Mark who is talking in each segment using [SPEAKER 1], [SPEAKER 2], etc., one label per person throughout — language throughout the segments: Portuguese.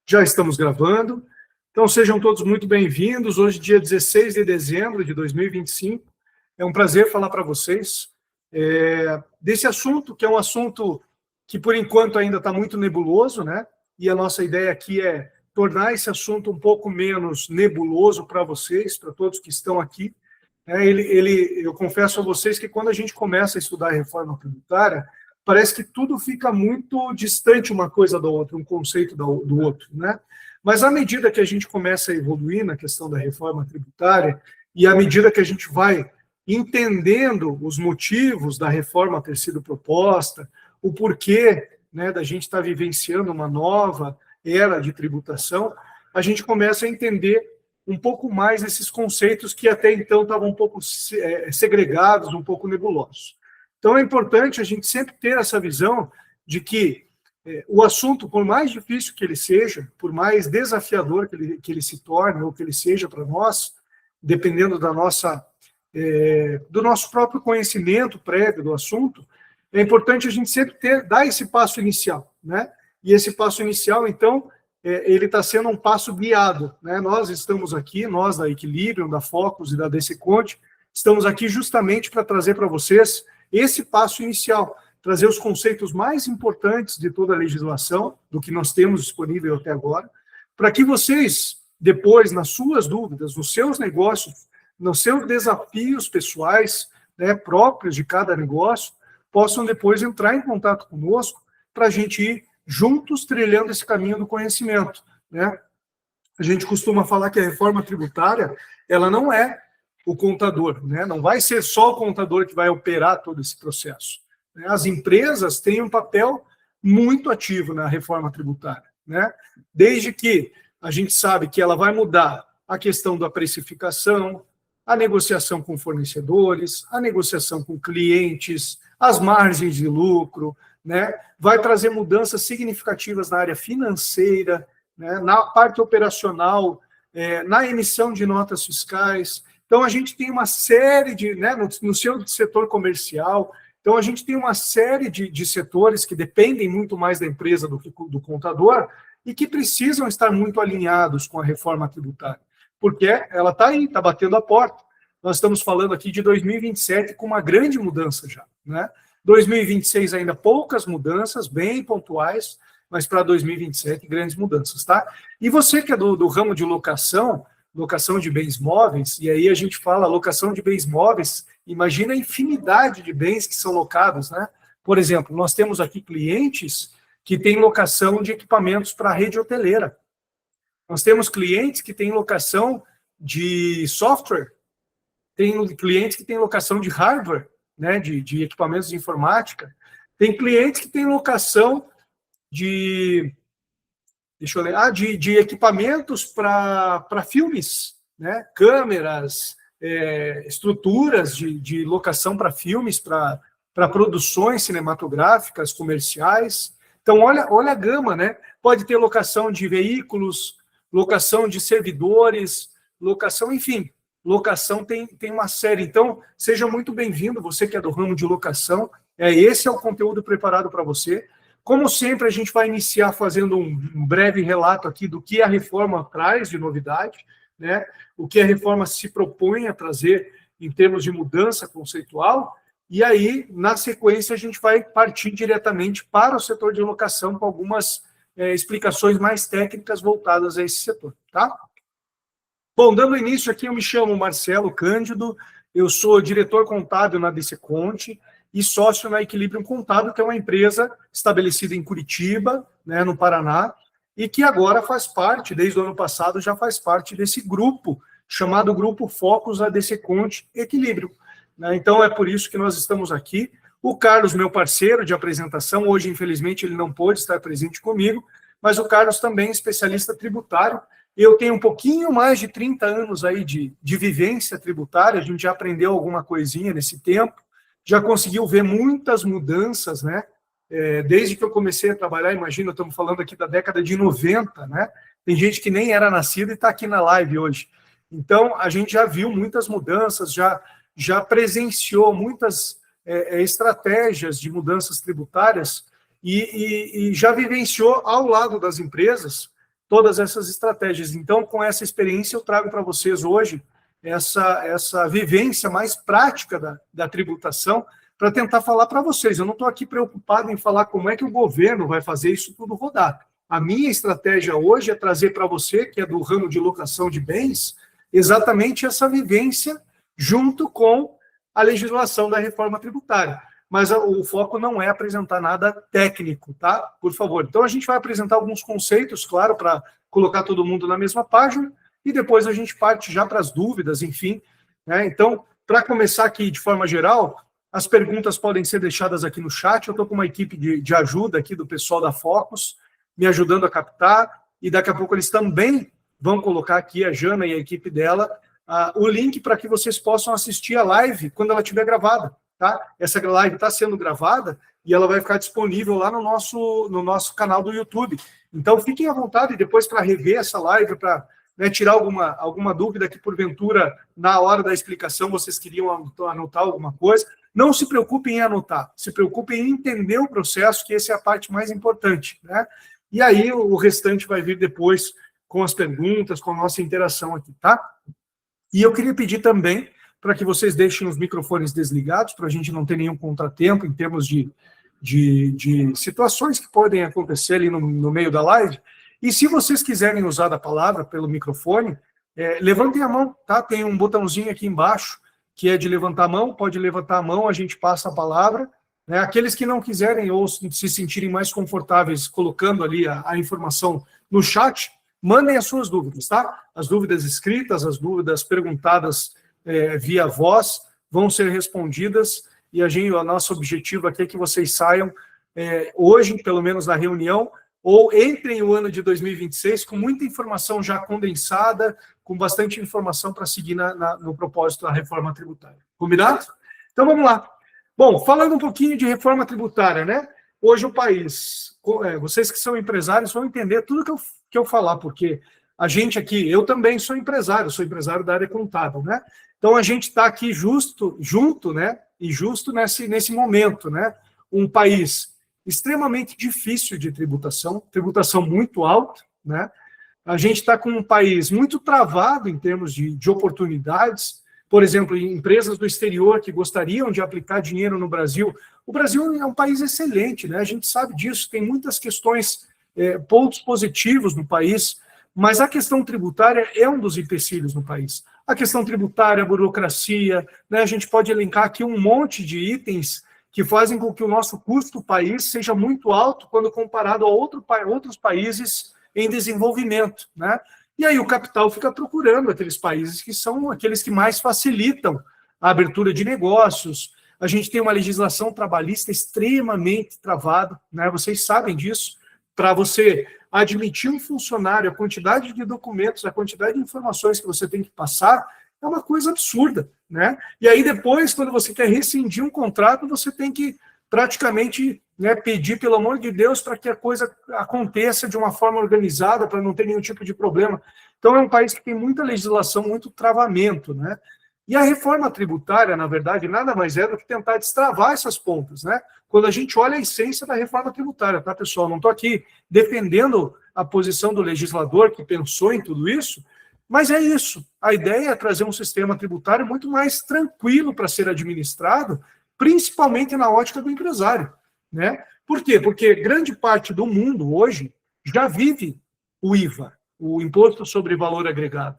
[SPEAKER 1] Já estamos gravando. Então, sejam todos muito bem-vindos. Hoje, dia 16 de dezembro de 2025. É um prazer falar para vocês desse assunto, que é um assunto que, por enquanto, ainda está muito nebuloso, né? E a nossa ideia aqui é tornar esse assunto um pouco menos nebuloso para vocês, para todos que estão aqui. Eu confesso a vocês que quando a gente começa a estudar a reforma tributária, parece que tudo fica muito distante uma coisa da outra, um conceito do outro, né? Mas à medida que a gente começa a evoluir na questão da reforma tributária e à medida que a gente vai entendendo os motivos da reforma ter sido proposta, o porquê, né, da gente estar vivenciando uma nova era de tributação, a gente começa a entender um pouco mais esses conceitos que até então estavam um pouco segregados, um pouco nebulosos. Então, é importante a gente sempre ter essa visão de que o assunto, por mais difícil que ele seja, por mais desafiador que ele se torne, ou que ele seja para nós, dependendo do nosso próprio conhecimento prévio do assunto, é importante a gente sempre dar esse passo inicial, né? E esse passo inicial, então, ele está sendo um passo guiado, né? Nós estamos aqui, nós da Equilibrium, da Focus e da DC Conte, estamos aqui justamente para trazer para vocês esse passo inicial, trazer os conceitos mais importantes de toda a legislação, do que nós temos disponível até agora, para que vocês, depois, nas suas dúvidas, nos seus negócios, nos seus desafios pessoais, né, próprios de cada negócio, possam depois entrar em contato conosco para a gente ir juntos trilhando esse caminho do conhecimento, né? A gente costuma falar que a reforma tributária, ela não é o contador, né? Não vai ser só o contador que vai operar todo esse processo. As empresas têm um papel muito ativo na reforma tributária, né? Desde que a gente sabe que ela vai mudar a questão da precificação, a negociação com fornecedores, a negociação com clientes, as margens de lucro, né? Vai trazer mudanças significativas na área financeira, né? Na parte operacional, na emissão de notas fiscais. Então, a gente tem uma série de, né, no seu setor comercial, então a gente tem uma série de setores que dependem muito mais da empresa do que do contador e que precisam estar muito alinhados com a reforma tributária, porque ela está aí, está batendo a porta. Nós estamos falando aqui de 2027 com uma grande mudança já, né? 2026 ainda poucas mudanças, bem pontuais, mas para 2027 grandes mudanças, tá? E você que é do ramo de locação de bens móveis, e aí a gente fala locação de bens móveis, imagina a infinidade de bens que são locados, né? Por exemplo, nós temos aqui clientes que têm locação de equipamentos para a rede hoteleira. Nós temos clientes que têm locação de software, tem clientes que têm locação de hardware, né, de equipamentos de informática, tem clientes que têm locação de equipamentos para filmes, né? Câmeras, estruturas de locação para filmes, para produções cinematográficas, comerciais. Então, olha a gama, né? Pode ter locação de veículos, locação de servidores, locação, enfim, locação tem uma série. Então, seja muito bem-vindo, você que é do ramo de locação. Esse é o conteúdo preparado para você. Como sempre, a gente vai iniciar fazendo um breve relato aqui do que a reforma traz de novidade, né? O que a reforma se propõe a trazer em termos de mudança conceitual, e aí, na sequência, a gente vai partir diretamente para o setor de locação com algumas explicações mais técnicas voltadas a esse setor, tá? Bom, dando início aqui, eu me chamo Marcelo Cândido, eu sou diretor contábil na DC Conte, e sócio na Equilibrium Contábil, que é uma empresa estabelecida em Curitiba, né, no Paraná, e que agora faz parte, desde o ano passado, já faz parte desse grupo, chamado Grupo Focus ADC Conte Equilibrium, né? Então, é por isso que nós estamos aqui. O Carlos, meu parceiro de apresentação, hoje, infelizmente, ele não pôde estar presente comigo, mas o Carlos também é especialista tributário. Eu tenho um pouquinho mais de 30 anos aí de vivência tributária, a gente já aprendeu alguma coisinha nesse tempo, já conseguiu ver muitas mudanças, né? Desde que eu comecei a trabalhar, imagina, estamos falando aqui da década de 90, né? Tem gente que nem era nascida e está aqui na live hoje. Então, a gente já viu muitas mudanças, já presenciou muitas estratégias de mudanças tributárias e já vivenciou ao lado das empresas todas essas estratégias. Então, com essa experiência, eu trago para vocês hoje essa vivência mais prática da tributação, para tentar falar para vocês. Eu não estou aqui preocupado em falar como é que o governo vai fazer isso tudo rodar. A minha estratégia hoje é trazer para você, que é do ramo de locação de bens, exatamente essa vivência junto com a legislação da reforma tributária. Mas o foco não é apresentar nada técnico, tá? Por favor. Então, a gente vai apresentar alguns conceitos, claro, para colocar todo mundo na mesma página, e depois a gente parte já para as dúvidas, enfim. Né? Então, para começar aqui de forma geral, as perguntas podem ser deixadas aqui no chat. Eu estou com uma equipe de ajuda aqui do pessoal da Focus, me ajudando a captar, e daqui a pouco eles também vão colocar aqui, a Jana e a equipe dela, o link para que vocês possam assistir a live quando ela estiver gravada. Tá? Essa live está sendo gravada e ela vai ficar disponível lá no nosso canal do YouTube. Então, fiquem à vontade depois para rever essa live, para tirar alguma dúvida que, porventura, na hora da explicação, vocês queriam anotar alguma coisa. Não se preocupem em anotar, se preocupem em entender o processo, que essa é a parte mais importante. Né? E aí, o restante vai vir depois com as perguntas, com a nossa interação aqui, tá? E eu queria pedir também para que vocês deixem os microfones desligados, para a gente não ter nenhum contratempo em termos de situações que podem acontecer ali no meio da live. E se vocês quiserem usar a palavra pelo microfone, levantem a mão, tá? Tem um botãozinho aqui embaixo, que é de levantar a mão, pode levantar a mão, a gente passa a palavra. Né? Aqueles que não quiserem ou se sentirem mais confortáveis colocando ali a informação no chat, mandem as suas dúvidas, tá? As dúvidas escritas, as dúvidas perguntadas via voz vão ser respondidas, e o nosso objetivo aqui é que vocês saiam hoje, pelo menos na reunião, ou entrem o ano de 2026 com muita informação já condensada, com bastante informação para seguir no propósito da reforma tributária. Combinado? Então, vamos lá. Bom, falando um pouquinho de reforma tributária, né? Hoje o país, vocês que são empresários vão entender tudo que eu falar, porque a gente aqui, eu também sou empresário da área contábil, né? Então, a gente está aqui junto, né? E justo nesse momento, né? Um país extremamente difícil de tributação muito alta, né? A gente está com um país muito travado em termos de oportunidades. Por exemplo, empresas do exterior que gostariam de aplicar dinheiro no Brasil. O Brasil é um país excelente, né? A gente sabe disso, tem muitas questões, pontos positivos no país, mas a questão tributária é um dos empecilhos no país. A questão tributária, a burocracia, né? A gente pode elencar aqui um monte de itens que fazem com que o nosso custo do país seja muito alto quando comparado a outros países em desenvolvimento, né? E aí o capital fica procurando aqueles países que são aqueles que mais facilitam a abertura de negócios. A gente tem uma legislação trabalhista extremamente travada, né? Vocês sabem disso. Para você admitir um funcionário, a quantidade de documentos, a quantidade de informações que você tem que passar é uma coisa absurda, né? E aí depois, quando você quer rescindir um contrato, você tem que praticamente, né, pedir, pelo amor de Deus, para que a coisa aconteça de uma forma organizada, para não ter nenhum tipo de problema. Então, é um país que tem muita legislação, muito travamento, né? E a reforma tributária, na verdade, nada mais é do que tentar destravar essas pontas, né? Quando a gente olha a essência da reforma tributária, tá, pessoal? Não estou aqui defendendo a posição do legislador que pensou em tudo isso, mas é isso. A ideia é trazer um sistema tributário muito mais tranquilo para ser administrado, principalmente na ótica do empresário, né? Por quê? Porque grande parte do mundo hoje já vive o IVA, o Imposto sobre Valor Agregado.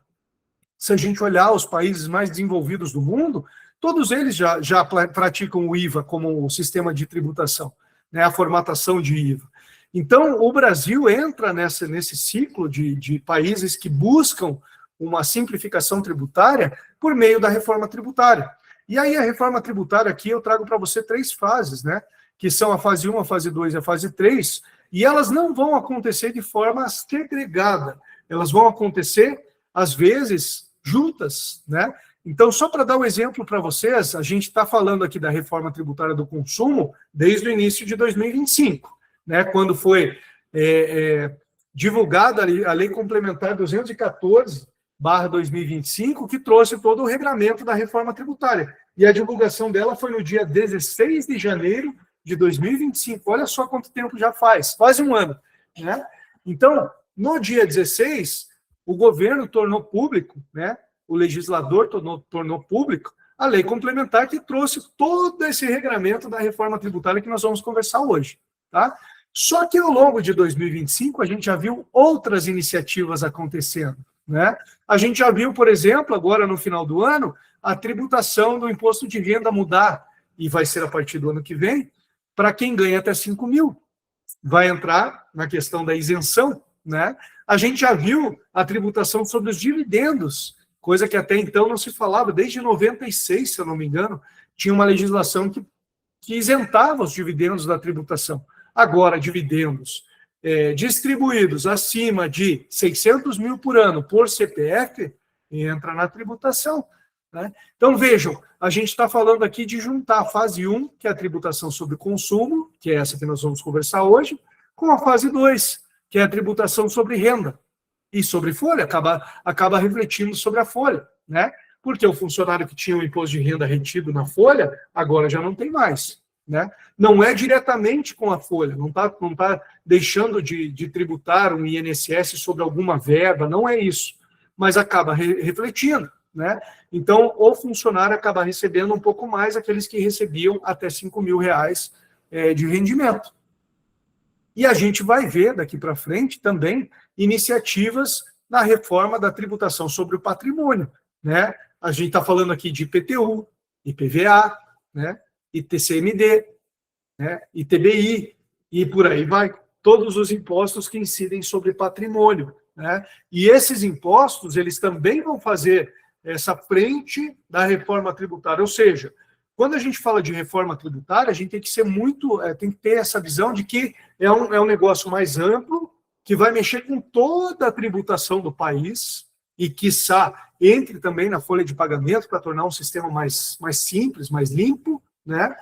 [SPEAKER 1] Se a gente olhar os países mais desenvolvidos do mundo, todos eles já praticam o IVA como um sistema de tributação, né? A formatação de IVA. Então, o Brasil entra nesse ciclo de países que buscam uma simplificação tributária por meio da reforma tributária. E aí a reforma tributária aqui eu trago para você 3 fases, né? Que são a fase 1, a fase 2 e a fase 3, e elas não vão acontecer de forma segregada, elas vão acontecer, às vezes, juntas, né? Então, só para dar um exemplo para vocês, a gente está falando aqui da reforma tributária do consumo desde o início de 2025, né? Quando foi divulgada a Lei Complementar 214/2025, que trouxe todo o regramento da reforma tributária. E a divulgação dela foi no dia 16 de janeiro de 2025. Olha só quanto tempo já faz, quase um ano, né? Então, No dia 16, o governo tornou público, né, o legislador tornou público a lei complementar que trouxe todo esse regramento da reforma tributária que nós vamos conversar hoje. Tá? Só que ao longo de 2025, a gente já viu outras iniciativas acontecendo. Né? A gente já viu, por exemplo, agora no final do ano, a tributação do imposto de renda mudar, e vai ser a partir do ano que vem, para quem ganha até 5 mil. Vai entrar na questão da isenção. Né? A gente já viu a tributação sobre os dividendos, coisa que até então não se falava, desde 96, se eu não me engano, tinha uma legislação que isentava os dividendos da tributação. Agora, dividendos distribuídos acima de 600 mil por ano por CPF, entra na tributação. Né? Então, vejam, a gente está falando aqui de juntar a fase 1, que é a tributação sobre consumo, que é essa que nós vamos conversar hoje, com a fase 2, que é a tributação sobre renda. E sobre folha, acaba refletindo sobre a folha, né? Porque o funcionário que tinha o imposto de renda retido na folha, agora já não tem mais, né? Não é diretamente com a folha, não tá deixando de tributar um INSS sobre alguma verba, não é isso, mas acaba refletindo, né? Então, o funcionário acaba recebendo um pouco mais aqueles que recebiam até 5 mil reais de rendimento. E a gente vai ver daqui para frente também iniciativas na reforma da tributação sobre o patrimônio. Né? A gente está falando aqui de IPTU, IPVA, né? ITCMD, né? ITBI, e por aí vai. Todos os impostos que incidem sobre patrimônio. Né? E esses impostos, eles também vão fazer essa frente da reforma tributária. Ou seja, quando a gente fala de reforma tributária, a gente tem que ser tem que ter essa visão de que é um negócio mais amplo, que vai mexer com toda a tributação do país e, quiçá, entre também na folha de pagamento para tornar um sistema mais simples, mais limpo, né?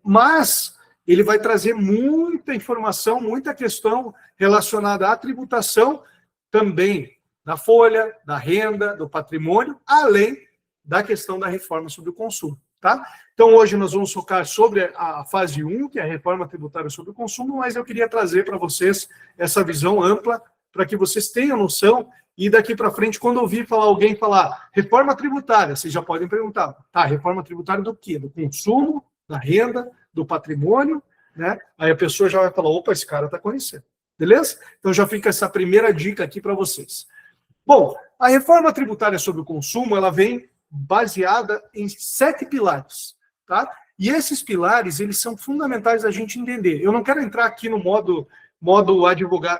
[SPEAKER 1] Mas ele vai trazer muita informação, muita questão relacionada à tributação também da folha, da renda, do patrimônio, além da questão da reforma sobre o consumo. Tá? Então, hoje nós vamos focar sobre a fase 1, que é a reforma tributária sobre o consumo, mas eu queria trazer para vocês essa visão ampla, para que vocês tenham noção, e daqui para frente, quando ouvir alguém falar reforma tributária, vocês já podem perguntar, tá, reforma tributária do quê? Do consumo, da renda, do patrimônio, né? Aí a pessoa já vai falar, opa, esse cara está conhecendo, beleza? Então já fica essa primeira dica aqui para vocês. Bom, a reforma tributária sobre o consumo, ela vem baseada em 7 pilares, tá? E esses pilares, eles são fundamentais a gente entender. Eu não quero entrar aqui no modo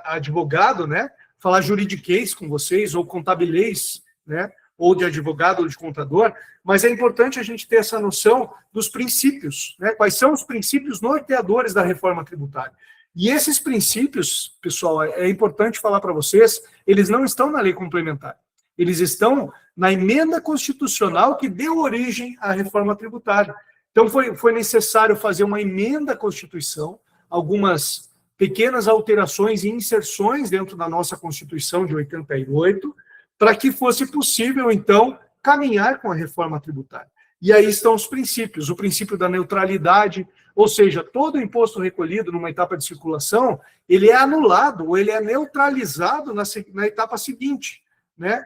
[SPEAKER 1] advogado, né? Falar juridiquês com vocês, ou contabilês, né? Ou de advogado ou de contador, mas é importante a gente ter essa noção dos princípios, né? Quais são os princípios norteadores da reforma tributária. E esses princípios, pessoal, é importante falar para vocês, eles não estão na lei complementar. Eles estão na emenda constitucional que deu origem à reforma tributária. Então, foi necessário fazer uma emenda à Constituição, algumas pequenas alterações e inserções dentro da nossa Constituição de 88, para que fosse possível, então, caminhar com a reforma tributária. E aí estão os princípios. O princípio da neutralidade, ou seja, todo imposto recolhido numa etapa de circulação, ele é anulado ou ele é neutralizado na etapa seguinte, né?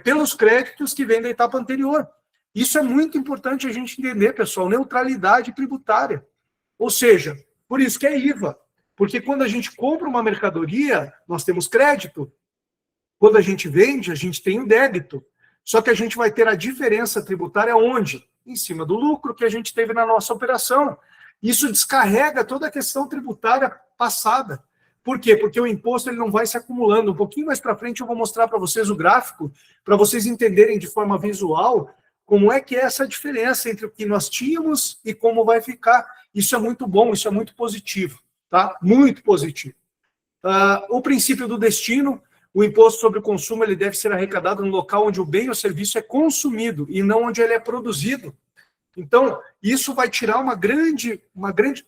[SPEAKER 1] Pelos créditos que vêm da etapa anterior. Isso é muito importante a gente entender, pessoal, neutralidade tributária. Ou seja, por isso que é IVA, porque quando a gente compra uma mercadoria, nós temos crédito, quando a gente vende, a gente tem um débito, só que a gente vai ter a diferença tributária onde? Em cima do lucro que a gente teve na nossa operação. Isso descarrega toda a questão tributária passada. Por quê? Porque o imposto ele não vai se acumulando. Um pouquinho mais para frente eu vou mostrar para vocês o gráfico, para vocês entenderem de forma visual como é que é essa diferença entre o que nós tínhamos e como vai ficar. Isso é muito bom, isso é muito positivo, tá? Muito positivo. O princípio do destino, o imposto sobre o consumo, ele deve ser arrecadado no local onde o bem ou serviço é consumido e não onde ele é produzido. Então, isso vai tirar uma grande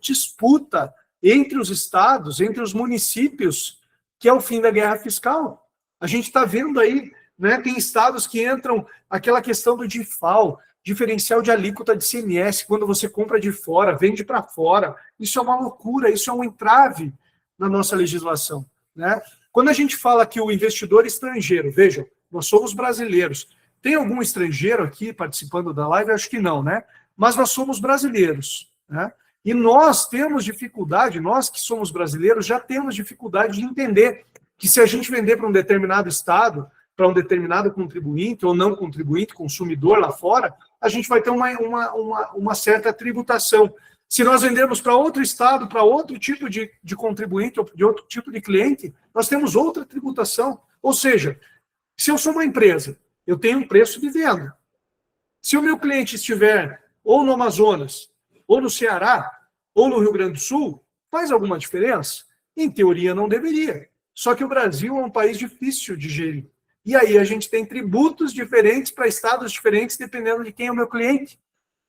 [SPEAKER 1] disputa entre os estados, entre os municípios, que é o fim da guerra fiscal. A gente está vendo aí, né, tem estados que entram, aquela questão do DIFAL, diferencial de alíquota de ICMS, quando você compra de fora, vende para fora. Isso é uma loucura, isso é um entrave na nossa legislação. Né? Quando a gente fala que o investidor estrangeiro, vejam, nós somos brasileiros. Tem algum estrangeiro aqui participando da live? Acho que não, né? Mas nós somos brasileiros, né? E nós temos dificuldade, nós que somos brasileiros, já temos dificuldade de entender que se a gente vender para um determinado estado, para um determinado contribuinte ou não contribuinte, consumidor lá fora, a gente vai ter uma certa tributação. Se nós vendermos para outro estado, para outro tipo de contribuinte ou de outro tipo de cliente, nós temos outra tributação. Ou seja, se eu sou uma empresa, eu tenho um preço de venda. Se o meu cliente estiver ou no Amazonas, ou no Ceará, ou no Rio Grande do Sul, faz alguma diferença? Em teoria, não deveria. Só que o Brasil é um país difícil de gerir. E aí a gente tem tributos diferentes para estados diferentes, dependendo de quem é o meu cliente.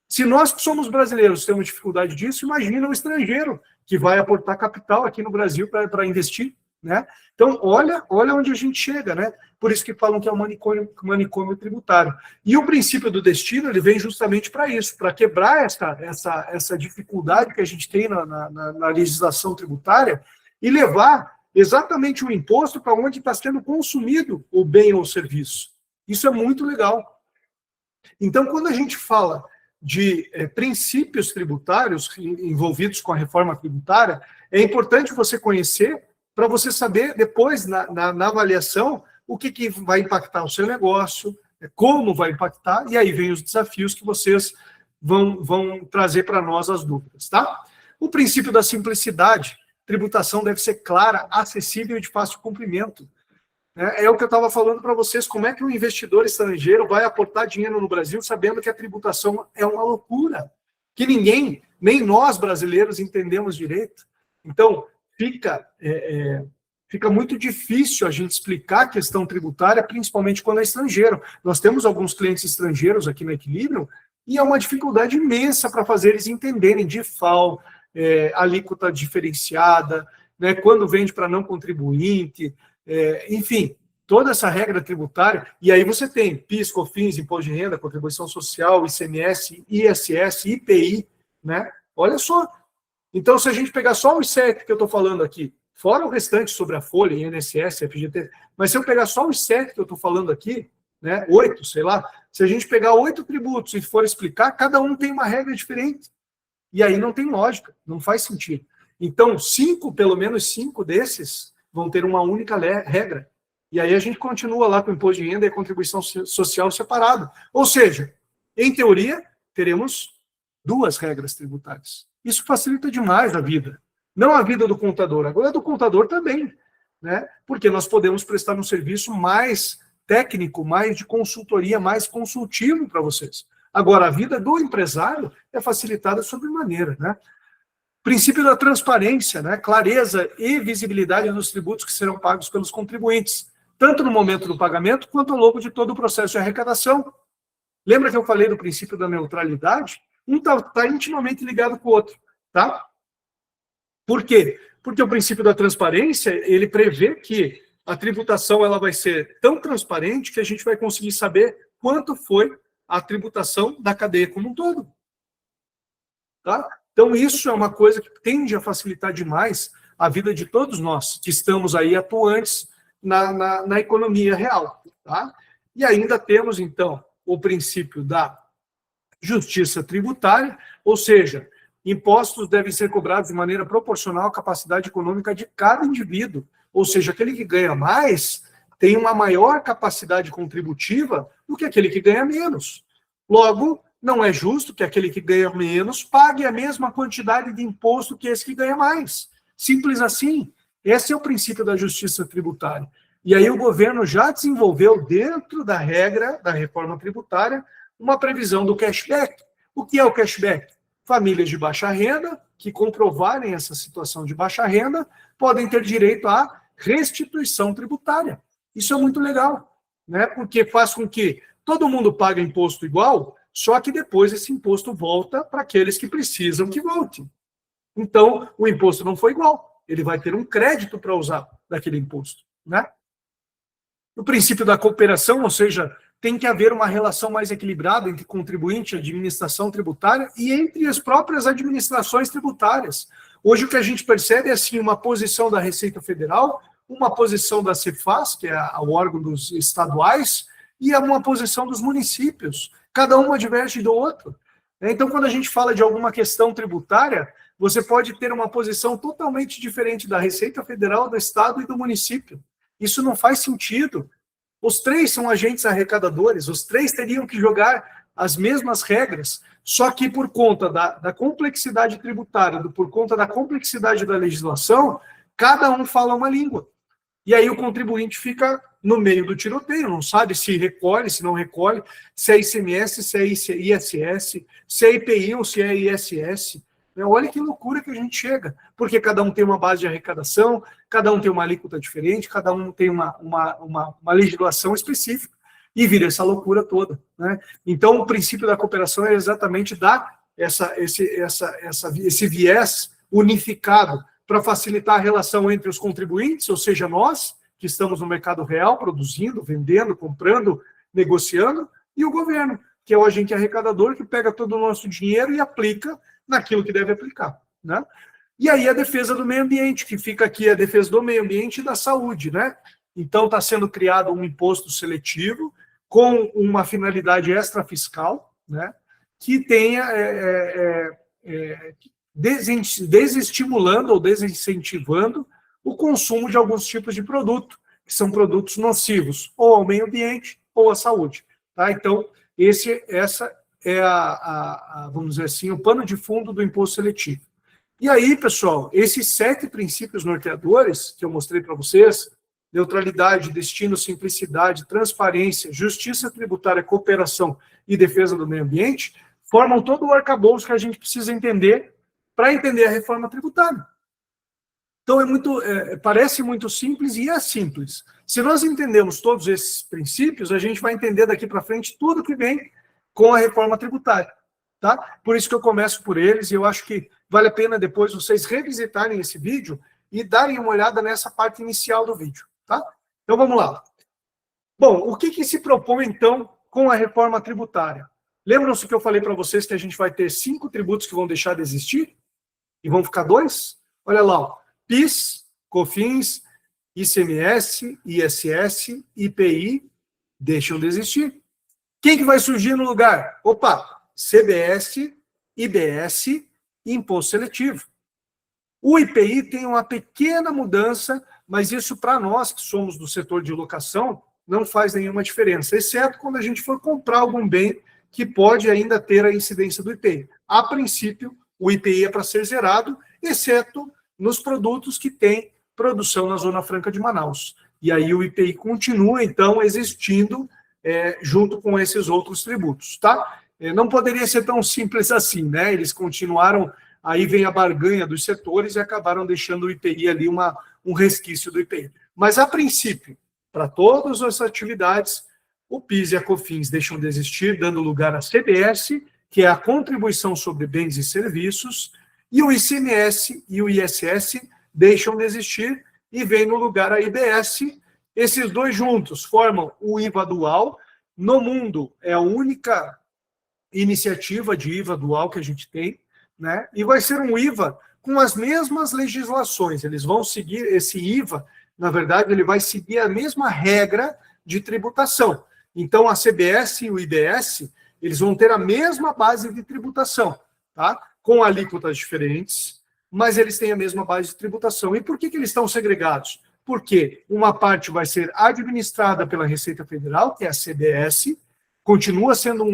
[SPEAKER 1] Se nós que somos brasileiros temos dificuldade disso, imagina o estrangeiro que vai aportar capital aqui no Brasil para investir, né? Então, olha onde a gente chega, né? Por isso que falam que é um manicômio tributário. E o princípio do destino, ele vem justamente para isso, para quebrar essa dificuldade que a gente tem na legislação tributária e levar exatamente o imposto para onde está sendo consumido o bem ou o serviço. Isso é muito legal. Então, quando a gente fala de princípios tributários envolvidos com a reforma tributária, é importante você conhecer para você saber depois, na avaliação, o que vai impactar o seu negócio, como vai impactar, e aí vem os desafios que vocês vão trazer para nós as dúvidas, tá? O princípio da simplicidade, tributação deve ser clara, acessível e de fácil cumprimento. É o que eu estava falando para vocês, como é que um investidor estrangeiro vai aportar dinheiro no Brasil sabendo que a tributação é uma loucura, que ninguém, nem nós brasileiros, entendemos direito. Então, fica muito difícil a gente explicar a questão tributária, principalmente quando é estrangeiro. Nós temos alguns clientes estrangeiros aqui no Equilíbrio e é uma dificuldade imensa para fazer eles entenderem de FAO, alíquota diferenciada, né, quando vende para não contribuinte, enfim, toda essa regra tributária, e aí você tem PIS, COFINS, Imposto de Renda, Contribuição Social, ICMS, ISS, IPI, né? Olha só. Então, se a gente pegar só os 7 que eu estou falando aqui, fora o restante sobre a folha, INSS, FGT, mas se eu pegar só os 7 que eu estou falando aqui, né, 8, sei lá, se a gente pegar 8 tributos e for explicar, cada um tem uma regra diferente. E aí não tem lógica, não faz sentido. Então, pelo menos 5 desses vão ter uma única regra. E aí a gente continua lá com o imposto de renda e a contribuição social separado. Ou seja, em teoria, teremos 2 regras tributárias. Isso facilita demais a vida. Não a vida do contador, agora a do contador também, né? Porque nós podemos prestar um serviço mais técnico, mais de consultoria, mais consultivo para vocês. Agora, a vida do empresário é facilitada sobremaneira, né? Princípio da transparência, né? Clareza e visibilidade dos tributos que serão pagos pelos contribuintes, tanto no momento do pagamento, quanto ao longo de todo o processo de arrecadação. Lembra que eu falei do princípio da neutralidade? Um está intimamente ligado com o outro, tá? Por quê? Porque o princípio da transparência, ele prevê que a tributação ela vai ser tão transparente que a gente vai conseguir saber quanto foi a tributação da cadeia como um todo. Tá? Então, isso é uma coisa que tende a facilitar demais a vida de todos nós que estamos aí atuantes na economia real. Tá? E ainda temos, então, o princípio da justiça tributária, ou seja, impostos devem ser cobrados de maneira proporcional à capacidade econômica de cada indivíduo, ou seja, aquele que ganha mais tem uma maior capacidade contributiva do que aquele que ganha menos. Logo, não é justo que aquele que ganha menos pague a mesma quantidade de imposto que esse que ganha mais. Simples assim. Esse é o princípio da justiça tributária. E aí o governo já desenvolveu, dentro da regra da reforma tributária, uma previsão do cashback. O que é o cashback? Famílias de baixa renda, que comprovarem essa situação de baixa renda, podem ter direito à restituição tributária. Isso é muito legal, né? Porque faz com que todo mundo pague imposto igual, só que depois esse imposto volta para aqueles que precisam que volte. Então, o imposto não foi igual. Ele vai ter um crédito para usar daquele imposto, né? O princípio da cooperação, ou seja, tem que haver uma relação mais equilibrada entre contribuinte e administração tributária e entre as próprias administrações tributárias. Hoje o que a gente percebe é assim, uma posição da Receita Federal uma posição da Cefaz, que é o órgão dos estaduais, e uma posição dos municípios. Cada uma diverge do outro. Então, quando a gente fala de alguma questão tributária, você pode ter uma posição totalmente diferente da Receita Federal, do Estado e do município. Isso não faz sentido. Os três são agentes arrecadadores, os três teriam que jogar as mesmas regras, só que por conta da complexidade tributária, por conta da complexidade da legislação, cada um fala uma língua. E aí o contribuinte fica no meio do tiroteio, não sabe se recolhe, se não recolhe, se é ICMS, se é ISS, se é IPI ou se é ISS. Olha que loucura que a gente chega, porque cada um tem uma base de arrecadação, cada um tem uma alíquota diferente, cada um tem uma legislação específica, e vira essa loucura toda, né? Então, o princípio da cooperação é exatamente dar esse viés unificado para facilitar a relação entre os contribuintes, ou seja, nós, que estamos no mercado real, produzindo, vendendo, comprando, negociando, e o governo, que é o agente arrecadador, que pega todo o nosso dinheiro e aplica naquilo que deve aplicar, né? E aí a defesa do meio ambiente, que fica aqui a defesa do meio ambiente e da saúde, né? Então está sendo criado um imposto seletivo com uma finalidade extrafiscal, né? Que tenha desestimulando ou desincentivando o consumo de alguns tipos de produto, que são produtos nocivos, ou ao meio ambiente ou à saúde, tá? Então, essa é vamos dizer assim, o pano de fundo do imposto seletivo. E aí, pessoal, esses 7 princípios norteadores que eu mostrei para vocês, neutralidade, destino, simplicidade, transparência, justiça tributária, cooperação e defesa do meio ambiente, formam todo o arcabouço que a gente precisa entender para entender a reforma tributária. Então, parece muito simples e é simples. Se nós entendemos todos esses princípios, a gente vai entender daqui para frente tudo que vem com a reforma tributária, tá? Por isso que eu começo por eles, e eu acho que vale a pena depois vocês revisitarem esse vídeo e darem uma olhada nessa parte inicial do vídeo, tá? Então, vamos lá. Bom, o que se propõe, então, com a reforma tributária? Lembram-se que eu falei para vocês que a gente vai ter 5 tributos que vão deixar de existir? E vão ficar 2? Olha lá, ó. PIS, COFINS, ICMS, ISS, IPI, deixam de existir. Quem que vai surgir no lugar? Opa, CBS, IBS e Imposto Seletivo. O IPI tem uma pequena mudança, mas isso para nós que somos do setor de locação não faz nenhuma diferença, exceto quando a gente for comprar algum bem que pode ainda ter a incidência do IPI. A princípio, o IPI é para ser zerado, exceto nos produtos que têm produção na Zona Franca de Manaus. E aí o IPI continua, então, existindo junto com esses outros tributos, tá? Não poderia ser tão simples assim, né? Eles continuaram, aí vem a barganha dos setores e acabaram deixando o IPI ali um resquício do IPI. Mas, a princípio, para todas as atividades, o PIS e a COFINS deixam de existir, dando lugar à CBS, que é a Contribuição sobre Bens e Serviços, e o ICMS e o ISS deixam de existir e vem no lugar a IBS. Esses dois juntos formam o IVA dual. No mundo, é a única iniciativa de IVA dual que a gente tem, né? E vai ser um IVA com as mesmas legislações. Eles vão seguir esse IVA, na verdade, ele vai seguir a mesma regra de tributação. Então, a CBS e o IBS, eles vão ter a mesma base de tributação, tá? Com alíquotas diferentes, mas eles têm a mesma base de tributação. E por que eles estão segregados? Porque uma parte vai ser administrada pela Receita Federal, que é a CBS, continua sendo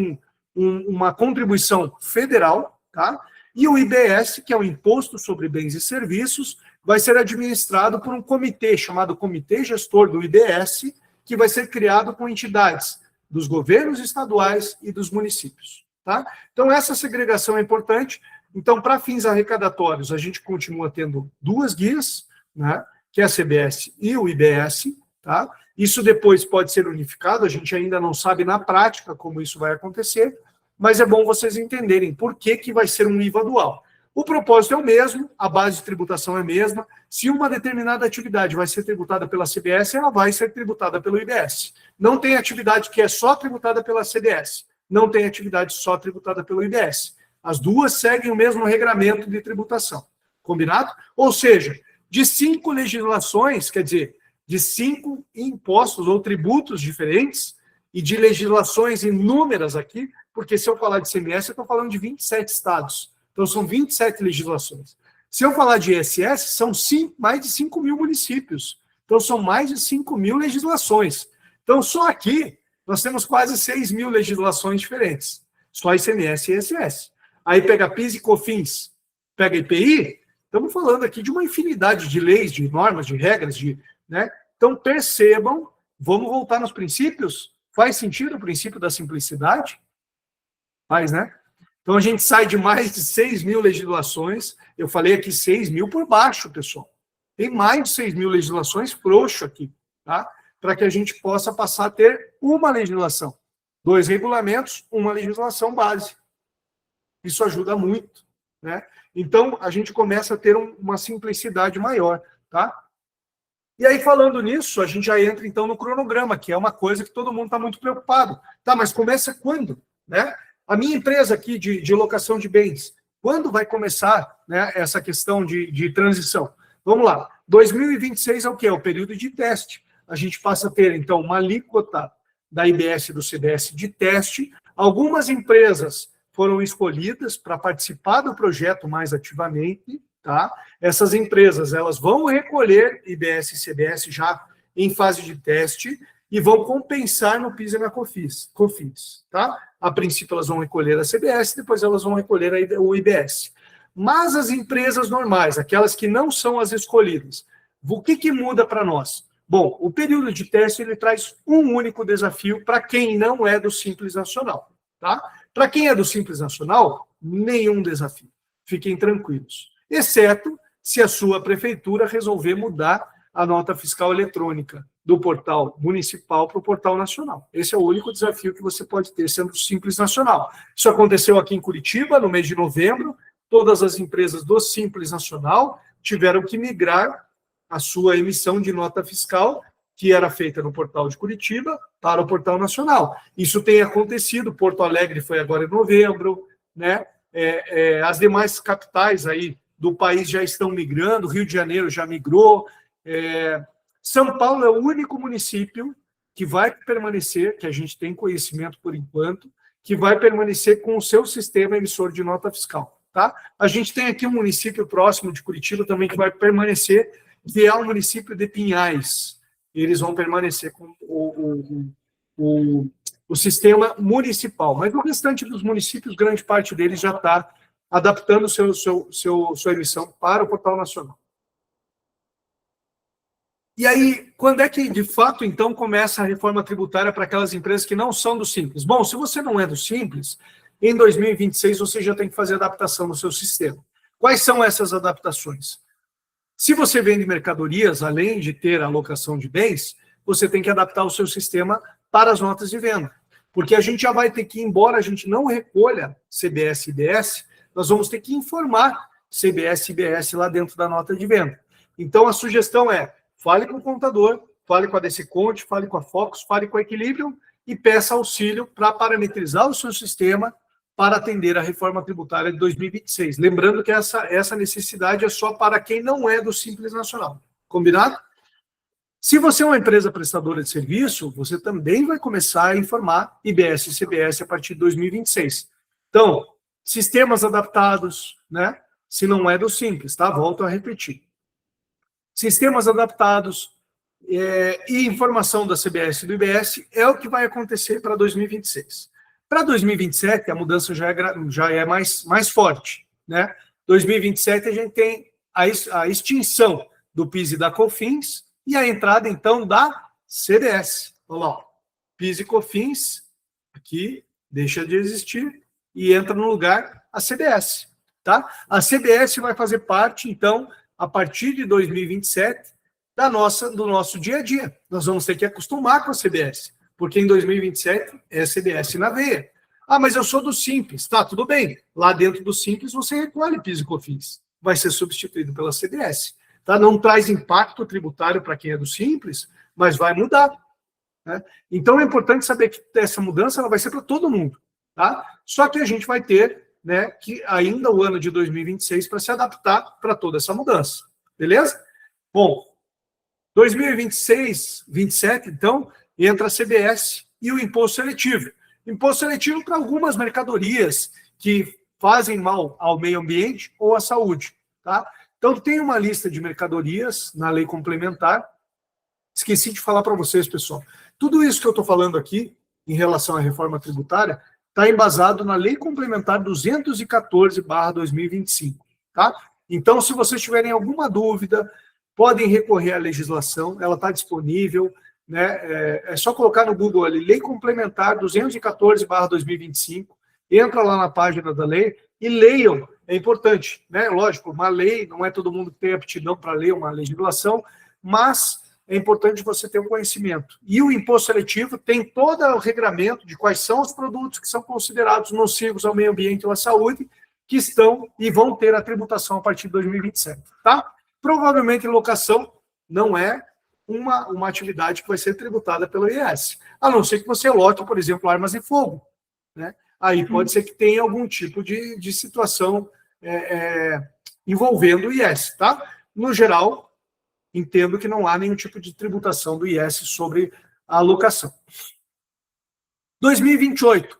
[SPEAKER 1] uma contribuição federal, tá? E o IBS, que é o Imposto sobre Bens e Serviços, vai ser administrado por um comitê chamado Comitê Gestor do IBS, que vai ser criado com entidades dos governos estaduais e dos municípios, tá? Então, essa segregação é importante. Então, para fins arrecadatórios, a gente continua tendo 2 guias, né? Que é a CBS e o IBS, tá? Isso depois pode ser unificado, a gente ainda não sabe na prática como isso vai acontecer, mas é bom vocês entenderem por que vai ser um IVA dual. O propósito é o mesmo, a base de tributação é a mesma. Se uma determinada atividade vai ser tributada pela CBS, ela vai ser tributada pelo IBS. Não tem atividade que é só tributada pela CBS, não tem atividade só tributada pelo IBS. As duas seguem o mesmo regramento de tributação. Combinado? Ou seja, de 5 legislações, quer dizer, de 5 impostos ou tributos diferentes e de legislações inúmeras aqui, porque se eu falar de ICMS, eu estou falando de 27 estados. Então, são 27 legislações. Se eu falar de ISS, são mais de 5 mil municípios. Então, são mais de 5 mil legislações. Então, só aqui, nós temos quase 6 mil legislações diferentes. Só ICMS e ISS. Aí pega PIS e COFINS, pega IPI, estamos falando aqui de uma infinidade de leis, de normas, de regras, né? Então, percebam, vamos voltar nos princípios? Faz sentido o princípio da simplicidade? Faz, né? Então, a gente sai de mais de 6 mil legislações. Eu falei aqui 6 mil por baixo, pessoal. Tem mais de 6 mil legislações frouxo aqui, tá? Para que a gente possa passar a ter uma legislação. 2 regulamentos, uma legislação base. Isso ajuda muito, né? Então, a gente começa a ter uma simplicidade maior, tá? E aí, falando nisso, a gente já entra, então, no cronograma, que é uma coisa que todo mundo está muito preocupado. Tá, mas começa quando, né? A minha empresa aqui de locação de bens, quando vai começar, né, essa questão de transição? Vamos lá. 2026 é o quê? É o período de teste. A gente passa a ter, então, uma alíquota da IBS e do CBS de teste. Algumas empresas foram escolhidas para participar do projeto mais ativamente, tá? Essas empresas, elas vão recolher IBS e CBS já em fase de teste e vão compensar no PIS e na COFINS, tá? A princípio, elas vão recolher a CBS, depois elas vão recolher o IBS. Mas as empresas normais, aquelas que não são as escolhidas, o que muda para nós? Bom, o período de teste ele traz um único desafio para quem não é do Simples Nacional, tá? Para quem é do Simples Nacional, nenhum desafio. Fiquem tranquilos. Exceto se a sua prefeitura resolver mudar a nota fiscal eletrônica do portal municipal para o portal nacional. Esse é o único desafio que você pode ter sendo Simples Nacional. Isso aconteceu aqui em Curitiba, no mês de novembro. Todas as empresas do Simples Nacional tiveram que migrar a sua emissão de nota fiscal, que era feita no portal de Curitiba, para o portal nacional. Isso tem acontecido, Porto Alegre foi agora em novembro, né? As demais capitais aí do país já estão migrando, Rio de Janeiro já migrou, São Paulo é o único município que vai permanecer, que a gente tem conhecimento por enquanto, que vai permanecer com o seu sistema emissor de nota fiscal, tá? A gente tem aqui um município próximo de Curitiba também que vai permanecer, que é o município de Pinhais. Eles vão permanecer com o sistema municipal, mas o restante dos municípios, grande parte deles já está adaptando sua emissão para o portal nacional. E aí, quando é que, de fato, então, começa a reforma tributária para aquelas empresas que não são do Simples? Bom, se você não é do Simples, em 2026 você já tem que fazer adaptação no seu sistema. Quais são essas adaptações? Se você vende mercadorias, além de ter a alocação de bens, você tem que adaptar o seu sistema para as notas de venda. Porque a gente já vai ter que, embora a gente não recolha CBS e IBS, nós vamos ter que informar CBS e IBS lá dentro da nota de venda. Então, a sugestão é, fale com o contador, fale com a Desconte, fale com a Focus, fale com a Equilibrium e peça auxílio para parametrizar o seu sistema para atender a reforma tributária de 2026. Lembrando que essa necessidade é só para quem não é do Simples Nacional. Combinado? Se você é uma empresa prestadora de serviço, você também vai começar a informar IBS e CBS a partir de 2026. Então, sistemas adaptados, né? Se não é do Simples, tá? Volto a repetir. Sistemas adaptados e informação da CBS e do IBS é o que vai acontecer para 2026. Para 2027, a mudança já é mais forte, né? 2027, a gente tem a extinção do PIS e da COFINS e a entrada, então, da CBS. Olha lá, PIS e COFINS, aqui, deixa de existir e entra no lugar a CBS, tá? A CBS vai fazer parte, então, a partir de 2027, do nosso dia a dia. Nós vamos ter que acostumar com a CBS, porque em 2027 é CBS na veia. Ah, mas eu sou do Simples. Tá, tudo bem. Lá dentro do Simples você recolhe PIS e COFINS. Vai ser substituído pela CBS. Tá? Não traz impacto tributário para quem é do Simples, mas vai mudar. Né? Então é importante saber que essa mudança ela vai ser para todo mundo. Tá? Só que a gente vai ter, né, que ainda o ano de 2026 para se adaptar para toda essa mudança. Beleza? Bom, 2026, 27, então, entra a CBS e o imposto seletivo. Imposto seletivo para algumas mercadorias que fazem mal ao meio ambiente ou à saúde, tá? Então, tem uma lista de mercadorias na lei complementar. Esqueci de falar para vocês, pessoal. Tudo isso que eu estou falando aqui, em relação à reforma tributária, está embasado na lei complementar 214/2025, tá? Então, se vocês tiverem alguma dúvida, podem recorrer à legislação, ela está disponível, né? É só colocar no Google ali, Lei Complementar 214/2025, entra lá na página da lei e leiam, é importante, né? Lógico, uma lei, não é todo mundo que tem aptidão para ler uma legislação, mas é importante você ter um conhecimento. E o imposto seletivo tem todo o regramento de quais são os produtos que são considerados nocivos ao meio ambiente ou à saúde, que estão e vão ter a tributação a partir de 2027, tá? Provavelmente locação não é uma atividade que vai ser tributada pelo IS, a não ser que você lote, por exemplo, armas de fogo, né? Aí pode ser que tenha algum tipo de situação envolvendo o IS, tá? No geral, entendo que não há nenhum tipo de tributação do IS sobre a locação. 2028,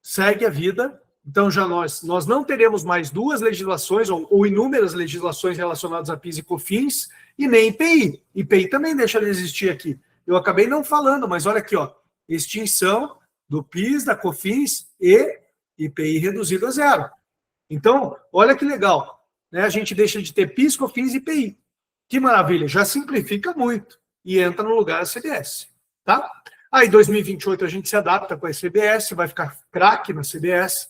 [SPEAKER 1] segue a vida. Então, já nós não teremos mais duas legislações, ou inúmeras legislações relacionadas a PIS e COFINS, e nem IPI. IPI também deixa de existir aqui. Eu acabei não falando, mas olha aqui, ó, extinção do PIS, da COFINS e IPI reduzido a zero. Então, olha que legal, né? A gente deixa de ter PIS, COFINS e IPI. Que maravilha, já simplifica muito e entra no lugar a CBS, tá? Aí, 2028, a gente se adapta com a CBS, vai ficar craque na CBS.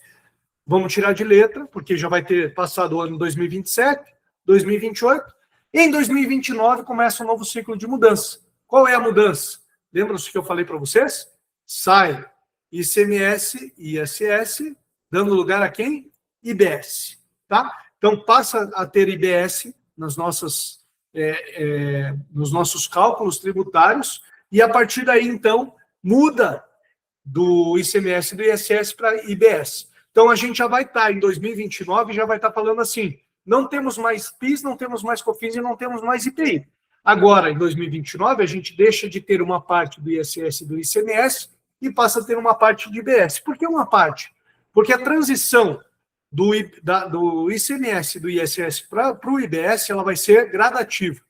[SPEAKER 1] Vamos tirar de letra, porque já vai ter passado o ano 2027, 2028. E em 2029 começa um novo ciclo de mudança. Qual é a mudança? Lembram-se que eu falei para vocês? Sai ICMS e ISS, dando lugar a quem? IBS, tá? Então, passa a ter IBS nos nossos cálculos tributários, e a partir daí, então, muda do ICMS e do ISS para IBS. Então, a gente já vai estar, em 2029, já vai estar falando assim, não temos mais PIS, não temos mais COFINS e não temos mais IPI. Agora, em 2029, a gente deixa de ter uma parte do ISS e do ICMS e passa a ter uma parte de IBS. Por que uma parte? Porque a transição do ICMS e do ISS para o IBS, ela vai ser gradativa.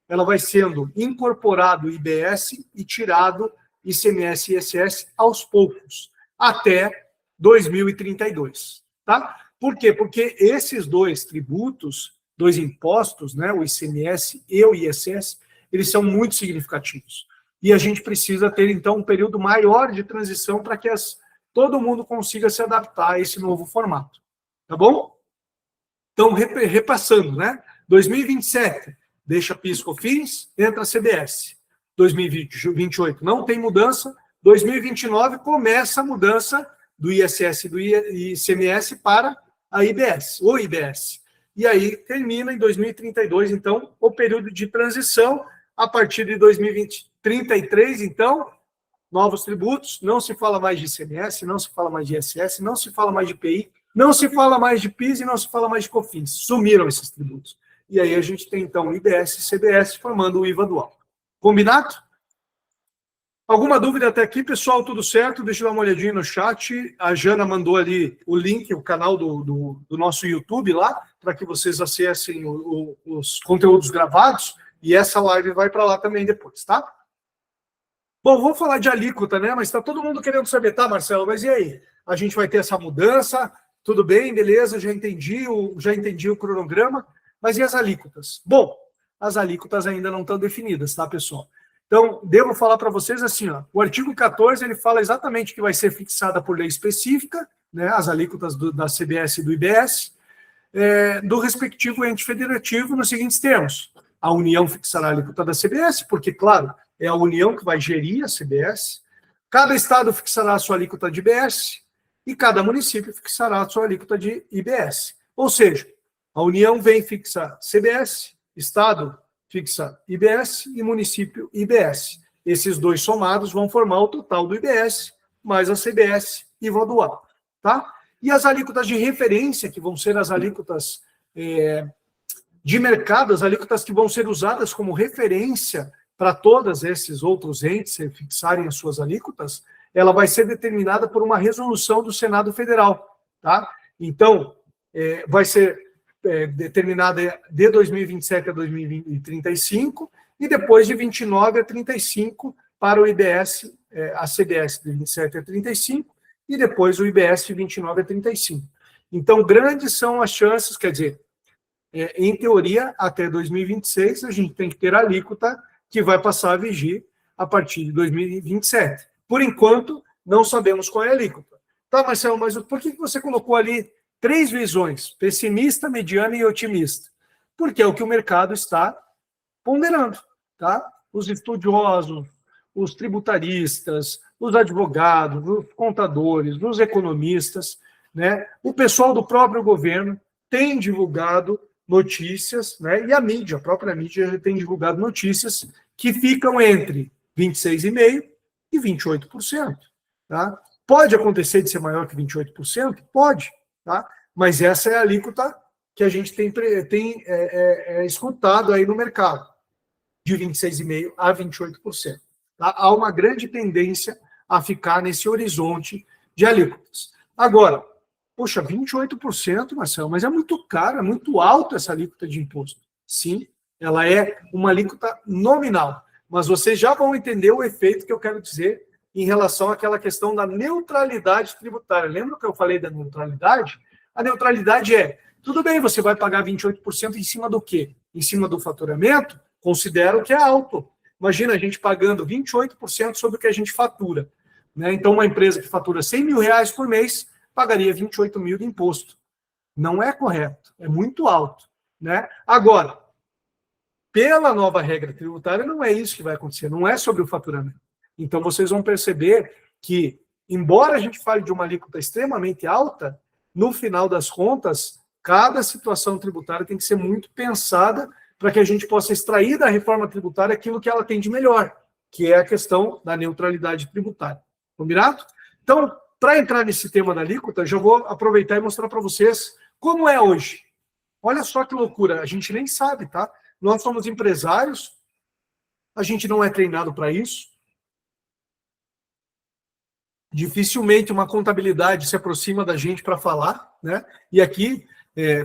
[SPEAKER 1] Ela vai sendo incorporado o IBS e tirado ICMS e ISS aos poucos, até 2032, tá? Por quê? Porque esses dois tributos, dois impostos, né, o ICMS e o ISS, eles são muito significativos. E a gente precisa ter, então, um período maior de transição para que todo mundo consiga se adaptar a esse novo formato. Tá bom? Então, repassando, né? 2027, deixa PIS, COFINS, entra a CBS. 2028 não tem mudança. 2029 começa a mudança do ISS e do ICMS para a IBS, ou IBS. E aí termina em 2032, então, o período de transição. A partir de 2033, então, novos tributos, não se fala mais de ICMS, não se fala mais de ISS, não se fala mais de IPI, não se fala mais de PIS e não se fala mais de COFINS. Sumiram esses tributos. E aí a gente tem, então, IBS e CBS formando o IVA dual. Combinado? Alguma dúvida até aqui, pessoal? Tudo certo? Deixa eu dar uma olhadinha no chat. A Jana mandou ali o link, o canal do nosso YouTube lá, para que vocês acessem os conteúdos gravados, e essa live vai para lá também depois, tá? Bom, vamos falar de alíquota, né? Mas está todo mundo querendo saber, tá, Marcelo? Mas e aí? A gente vai ter essa mudança? Tudo bem, beleza, já entendi o cronograma, mas e as alíquotas? Bom, as alíquotas ainda não estão definidas, tá, pessoal? Então, devo falar para vocês assim, ó, o artigo 14, ele fala exatamente que vai ser fixada por lei específica, né, as alíquotas da CBS e do IBS, do respectivo ente federativo nos seguintes termos. A União fixará a alíquota da CBS, porque, claro, é a União que vai gerir a CBS, cada estado fixará a sua alíquota de IBS, e cada município fixará a sua alíquota de IBS. Ou seja, a União vem fixar CBS, estado fixa IBS e município IBS. Esses dois somados vão formar o total do IBS, mais a CBS IVA dual, tá? E as alíquotas de referência, que vão ser as alíquotas de mercado, as alíquotas que vão ser usadas como referência para todos esses outros entes fixarem as suas alíquotas, ela vai ser determinada por uma resolução do Senado Federal, tá? Então, vai ser determinada de 2027 a 2035 e depois de 29 a 35 para o IBS, a CBS de 27 a 35 e depois o IBS de 29 a 35. Então, grandes são as chances, quer dizer, em teoria, até 2026, a gente tem que ter a alíquota que vai passar a vigir a partir de 2027. Por enquanto, não sabemos qual é a alíquota. Tá, Marcelo, mas por que você colocou ali 3 visões, pessimista, mediana e otimista? Porque é o que o mercado está ponderando, tá? Os estudiosos, os tributaristas, os advogados, os contadores, os economistas, né? O pessoal do próprio governo tem divulgado notícias, né? E a própria mídia tem divulgado notícias que ficam entre 26,5% e 28%. Tá? Pode acontecer de ser maior que 28%? Pode, tá? Mas essa é a alíquota que a gente tem escutado aí no mercado, de 26,5% a 28%. Tá? Há uma grande tendência a ficar nesse horizonte de alíquotas. Agora, poxa, 28%, Marcelo, mas é muito caro, é muito alta essa alíquota de imposto. Sim, ela é uma alíquota nominal, mas vocês já vão entender o efeito que eu quero dizer em relação àquela questão da neutralidade tributária. Lembra que eu falei da neutralidade? A neutralidade tudo bem, você vai pagar 28% em cima do quê? Em cima do faturamento? Considero que é alto. Imagina a gente pagando 28% sobre o que a gente fatura. Né? Então, uma empresa que fatura R$100 mil por mês pagaria 28 mil de imposto. Não é correto, é muito alto. Né? Agora, pela nova regra tributária, não é isso que vai acontecer, não é sobre o faturamento. Então, vocês vão perceber que, embora a gente fale de uma alíquota extremamente alta, no final das contas, cada situação tributária tem que ser muito pensada para que a gente possa extrair da reforma tributária aquilo que ela tem de melhor, que é a questão da neutralidade tributária. Combinado? Então, para entrar nesse tema da alíquota, já vou aproveitar e mostrar para vocês como é hoje. Olha só que loucura, a gente nem sabe, tá? Nós somos empresários, a gente não é treinado para isso. Dificilmente uma contabilidade se aproxima da gente para falar, né? E aqui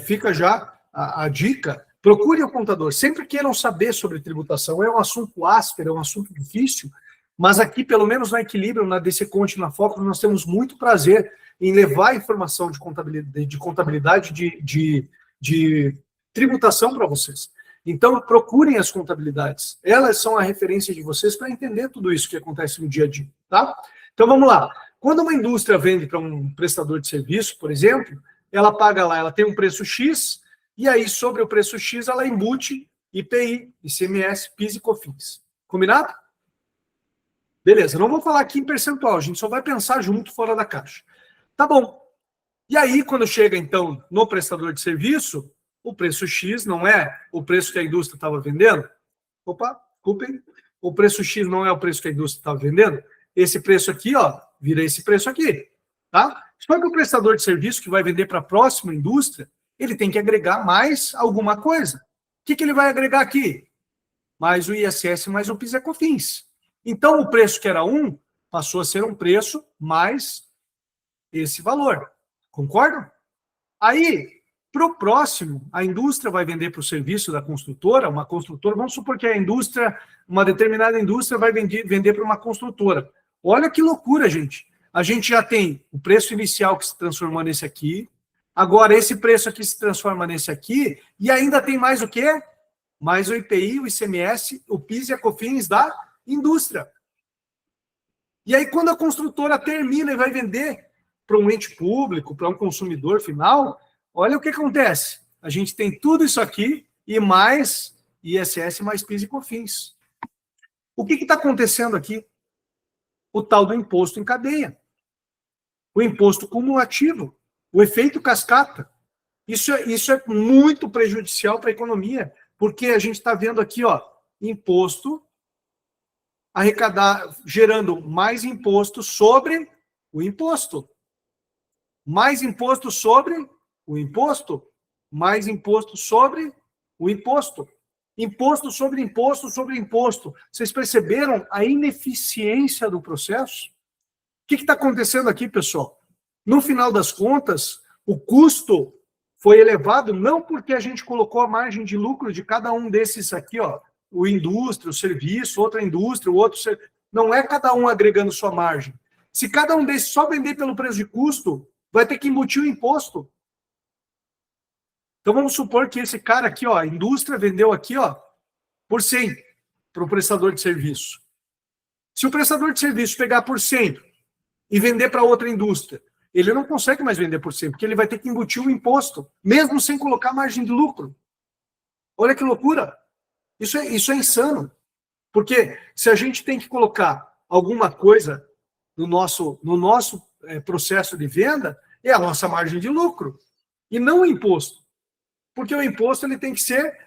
[SPEAKER 1] fica já a dica, procure o contador, sempre queiram saber sobre tributação, é um assunto áspero, é um assunto difícil, mas aqui, pelo menos na Equilíbrio, na DC Conte, na Focus, nós temos muito prazer em levar informação de contabilidade, de tributação para vocês. Então, procurem as contabilidades, elas são a referência de vocês para entender tudo isso que acontece no dia a dia, tá? Então, vamos lá. Quando uma indústria vende para um prestador de serviço, por exemplo, ela paga lá, ela tem um preço X, e aí, sobre o preço X, ela embute IPI, ICMS, PIS e COFINS. Combinado? Beleza, não vou falar aqui em percentual, a gente só vai pensar junto, fora da caixa. Tá bom. E aí, quando chega, então, no prestador de serviço, o preço X não é o preço que a indústria estava vendendo? Opa, desculpem. O preço X não é o preço que a indústria estava vendendo? Esse preço aqui, ó, vira esse preço aqui, tá? Só que o prestador de serviço que vai vender para a próxima indústria, ele tem que agregar mais alguma coisa. O que ele vai agregar aqui? Mais o ISS, mais o PIS e COFINS. Então, o preço que era 1 passou a ser um preço mais esse valor. Concordam? Aí, para o próximo, a indústria vai vender para o serviço da construtora, uma construtora, vamos supor que a indústria, uma determinada indústria vai vender para uma construtora. Olha que loucura, gente. A gente já tem o preço inicial que se transformou nesse aqui, agora esse preço aqui se transforma nesse aqui, e ainda tem mais o quê? Mais o IPI, o ICMS, o PIS e a COFINS da indústria. E aí, quando a construtora termina e vai vender para um ente público, para um consumidor final, olha o que acontece. A gente tem tudo isso aqui e mais ISS, mais PIS e COFINS. O que está acontecendo aqui? O tal do imposto em cadeia. O imposto cumulativo. O efeito cascata. Isso é muito prejudicial para a economia, porque a gente está vendo aqui, ó, imposto arrecadar, gerando mais imposto sobre o imposto. Mais imposto sobre o imposto. Mais imposto sobre o imposto. Imposto sobre imposto sobre imposto. Vocês perceberam a ineficiência do processo? O que está acontecendo aqui, pessoal? No final das contas, o custo foi elevado não porque a gente colocou a margem de lucro de cada um desses aqui, ó, o indústria, o serviço, outra indústria, o outro serviço. Não é cada um agregando sua margem. Se cada um desses só vender pelo preço de custo, vai ter que embutir o imposto. Então vamos supor que esse cara aqui, ó, a indústria vendeu aqui, ó, por 100 para o prestador de serviço. Se o prestador de serviço pegar por 100 e vender para outra indústria, ele não consegue mais vender por 100, porque ele vai ter que embutir o imposto, mesmo sem colocar margem de lucro. Olha que loucura. Isso é insano. Porque se a gente tem que colocar alguma coisa no nosso processo de venda, é a nossa margem de lucro, e não o imposto. Porque o imposto ele tem que ser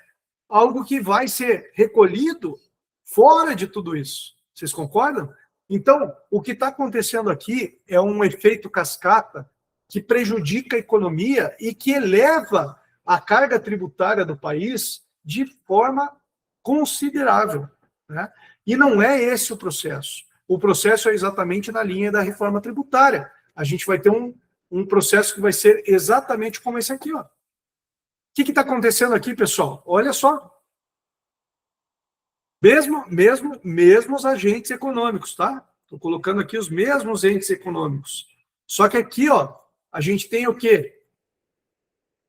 [SPEAKER 1] algo que vai ser recolhido fora de tudo isso. Vocês concordam? Então, o que está acontecendo aqui é um efeito cascata que prejudica a economia e que eleva a carga tributária do país de forma considerável, né? E não é esse o processo. O processo é exatamente na linha da reforma tributária. A gente vai ter um processo que vai ser exatamente como esse aqui, ó. O que está acontecendo aqui, pessoal? Olha só. Mesmos agentes econômicos, tá? Estou colocando aqui os mesmos entes econômicos. Só que aqui, ó, a gente tem o quê?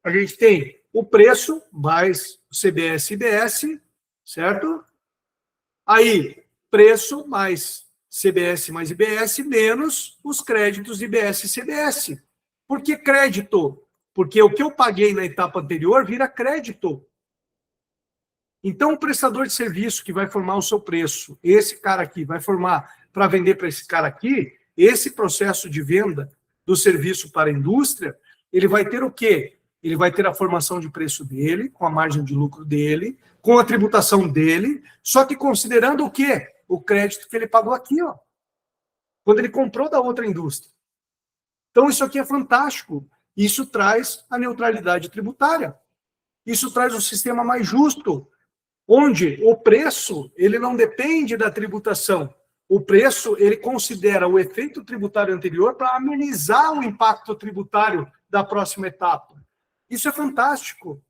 [SPEAKER 1] A gente tem o preço mais o CBS e IBS, certo? Aí, preço mais CBS mais IBS menos os créditos de IBS e CBS. Por que crédito? Porque o que eu paguei na etapa anterior vira crédito. Então, o prestador de serviço que vai formar o seu preço, esse cara aqui vai formar para vender para esse cara aqui, esse processo de venda do serviço para a indústria, ele vai ter o quê? Ele vai ter a formação de preço dele, com a margem de lucro dele, com a tributação dele, só que considerando o quê? O crédito que ele pagou aqui, ó, quando ele comprou da outra indústria. Então, isso aqui é fantástico. Isso traz a neutralidade tributária. Isso traz um sistema mais justo, onde o preço ele não depende da tributação. O preço ele considera o efeito tributário anterior para amenizar o impacto tributário da próxima etapa. Isso é fantástico,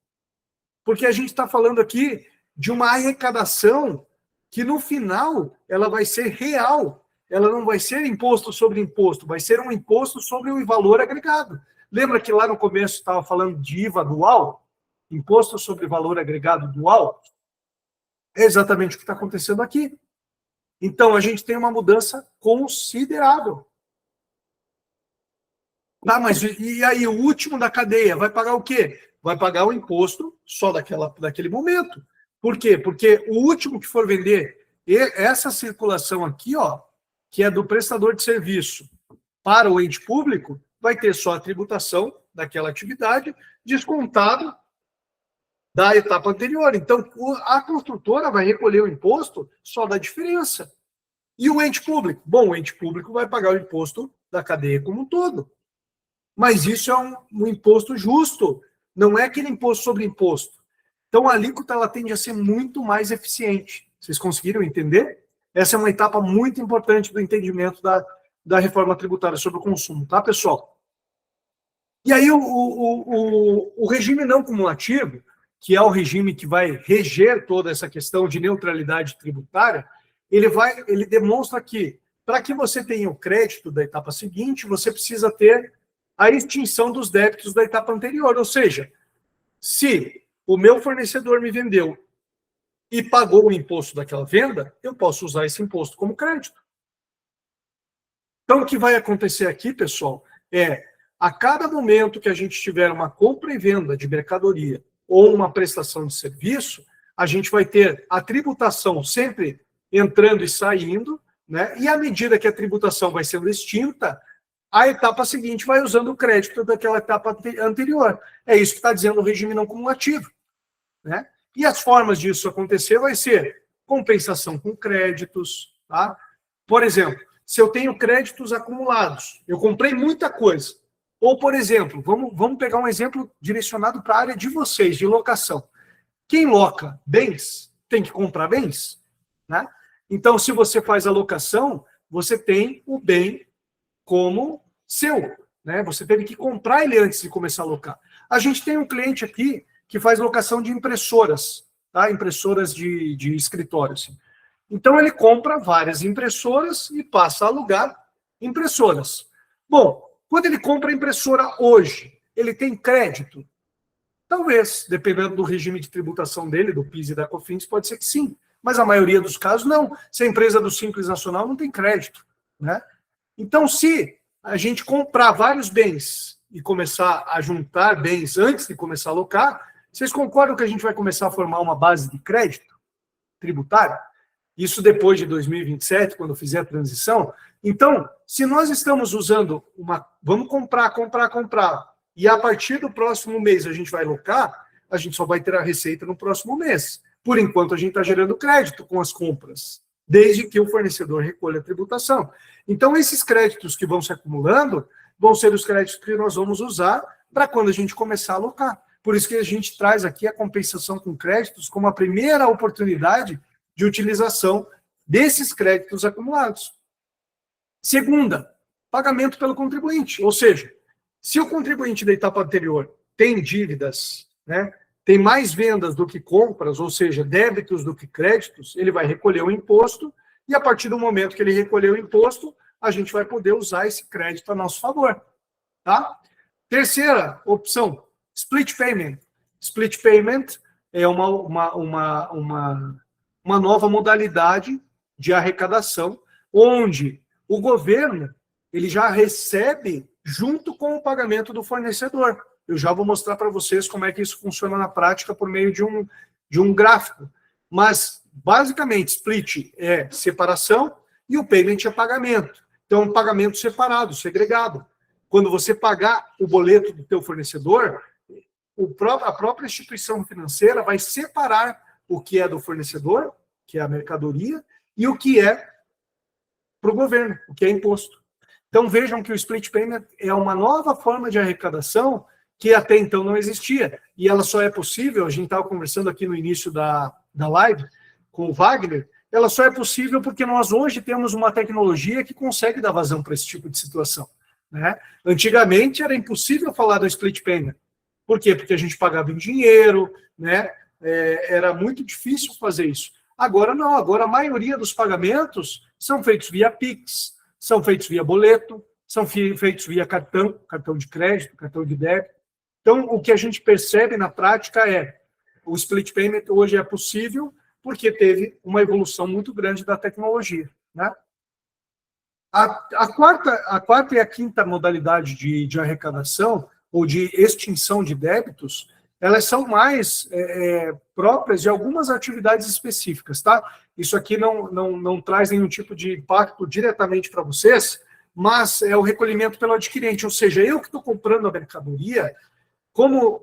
[SPEAKER 1] porque a gente está falando aqui de uma arrecadação que no final ela vai ser real. Ela não vai ser imposto sobre imposto, vai ser um imposto sobre o valor agregado. Lembra que lá no começo estava falando de IVA dual? Imposto sobre valor agregado dual? É exatamente o que está acontecendo aqui. Então, a gente tem uma mudança considerável. Tá, mas e aí, o último da cadeia vai pagar o quê? Vai pagar o imposto só daquele momento. Por quê? Porque o último que for vender, essa circulação aqui, ó, que é do prestador de serviço para o ente público, vai ter só a tributação daquela atividade descontado da etapa anterior. Então, a construtora vai recolher o imposto só da diferença. E o ente público? Bom, o ente público vai pagar o imposto da cadeia como um todo. Mas isso é um imposto justo, não é aquele imposto sobre imposto. Então, a alíquota ela tende a ser muito mais eficiente. Vocês conseguiram entender? Essa é uma etapa muito importante do entendimento da reforma tributária sobre o consumo, tá, pessoal? E aí, o regime não cumulativo, que é o regime que vai reger toda essa questão de neutralidade tributária, ele demonstra que, para que você tenha o crédito da etapa seguinte, você precisa ter a extinção dos débitos da etapa anterior. Ou seja, se o meu fornecedor me vendeu e pagou o imposto daquela venda, eu posso usar esse imposto como crédito. Então, o que vai acontecer aqui, pessoal, é a cada momento que a gente tiver uma compra e venda de mercadoria ou uma prestação de serviço, a gente vai ter a tributação sempre entrando e saindo, né? E à medida que a tributação vai sendo extinta, a etapa seguinte vai usando o crédito daquela etapa anterior. É isso que está dizendo o regime não cumulativo, né? E as formas disso acontecer vai ser compensação com créditos, tá? Por exemplo, se eu tenho créditos acumulados, eu comprei muita coisa. Ou, por exemplo, vamos pegar um exemplo direcionado para a área de vocês, de locação. Quem loca bens tem que comprar bens, né? Então, se você faz a locação, você tem o bem como seu, né? Você teve que comprar ele antes de começar a alocar. A gente tem um cliente aqui que faz locação de impressoras, tá? Impressoras de escritório, assim. Então, ele compra várias impressoras e passa a alugar impressoras. Bom, quando ele compra a impressora hoje, ele tem crédito? Talvez, dependendo do regime de tributação dele, do PIS e da COFINS, pode ser que sim. Mas a maioria dos casos, não. Se a empresa do Simples Nacional não tem crédito, né? Então, se a gente comprar vários bens e começar a juntar bens antes de começar a alocar, vocês concordam que a gente vai começar a formar uma base de crédito tributário? Isso depois de 2027, quando fizer a transição. Então, se nós estamos usando vamos comprar, e a partir do próximo mês a gente vai alocar, a gente só vai ter a receita no próximo mês. Por enquanto, a gente está gerando crédito com as compras, desde que o fornecedor recolha a tributação. Então, esses créditos que vão se acumulando vão ser os créditos que nós vamos usar para quando a gente começar a alocar. Por isso que a gente traz aqui a compensação com créditos como a primeira oportunidade de utilização desses créditos acumulados. Segunda, pagamento pelo contribuinte. Ou seja, se o contribuinte da etapa anterior tem dívidas, né, tem mais vendas do que compras, ou seja, débitos do que créditos, ele vai recolher o imposto e a partir do momento que ele recolher o imposto, a gente vai poder usar esse crédito a nosso favor. Tá? Terceira opção, split payment. Split payment é uma nova modalidade de arrecadação, onde o governo ele já recebe junto com o pagamento do fornecedor. Eu já vou mostrar para vocês como é que isso funciona na prática por meio de um gráfico. Mas, basicamente, split é separação e o payment é pagamento. Então, um pagamento separado, segregado. Quando você pagar o boleto do teu fornecedor, a própria instituição financeira vai separar o que é do fornecedor, que é a mercadoria, e o que é para o governo, o que é imposto. Então, vejam que o split payment é uma nova forma de arrecadação que até então não existia. E ela só é possível, a gente estava conversando aqui no início da live com o Wagner, ela só é possível porque nós hoje temos uma tecnologia que consegue dar vazão para esse tipo de situação. Né? Antigamente era impossível falar do split payment. Por quê? Porque a gente pagava em dinheiro, né? Era muito difícil fazer isso. Agora não, agora a maioria dos pagamentos são feitos via Pix, são feitos via boleto, são feitos via cartão de crédito, cartão de débito. Então, o que a gente percebe na prática é o split payment hoje é possível porque teve uma evolução muito grande da tecnologia. Né? A quarta e a quinta modalidade de arrecadação ou de extinção de débitos, elas são mais próprias de algumas atividades específicas, tá? Isso aqui não traz nenhum tipo de impacto diretamente para vocês, mas é o recolhimento pelo adquirente, ou seja, eu que estou comprando a mercadoria, como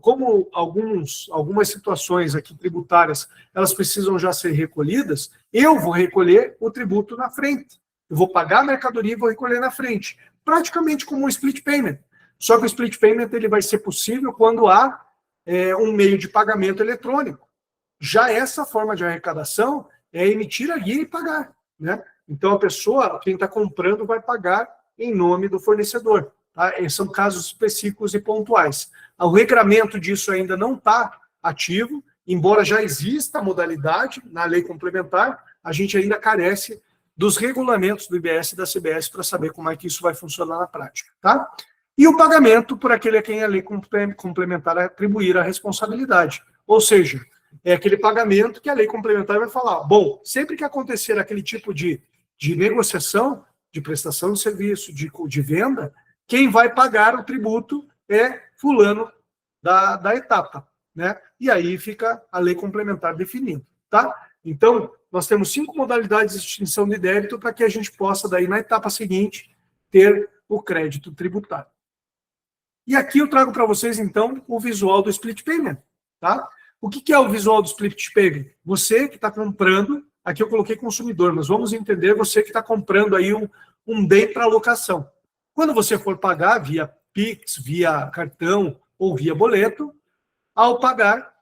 [SPEAKER 1] algumas situações aqui tributárias, elas precisam já ser recolhidas, eu vou recolher o tributo na frente. Eu vou pagar a mercadoria e vou recolher na frente. Praticamente como um split payment. Só que o split payment ele vai ser possível quando há um meio de pagamento eletrônico. Já essa forma de arrecadação é emitir a guia e pagar. Né? Então, a pessoa, quem está comprando, vai pagar em nome do fornecedor. Tá? São casos específicos e pontuais. O regramento disso ainda não está ativo, embora já exista a modalidade na lei complementar, a gente ainda carece dos regulamentos do IBS e da CBS para saber como é que isso vai funcionar na prática. Tá? E o pagamento por aquele a quem a lei complementar atribuir a responsabilidade. Ou seja, é aquele pagamento que a lei complementar vai falar, bom, sempre que acontecer aquele tipo de negociação, de prestação de serviço, de venda, quem vai pagar o tributo é fulano da etapa. Né? E aí fica a lei complementar definindo. Tá? Então, nós temos 5 modalidades de extinção de débito para que a gente possa, daí, na etapa seguinte, ter o crédito tributário. E aqui eu trago para vocês, então, o visual do split payment. Tá? O que é o visual do split payment? Você que está comprando, aqui eu coloquei consumidor, mas vamos entender você que está comprando aí um bem para alocação. Quando você for pagar via Pix, via cartão ou via boleto, ao pagar,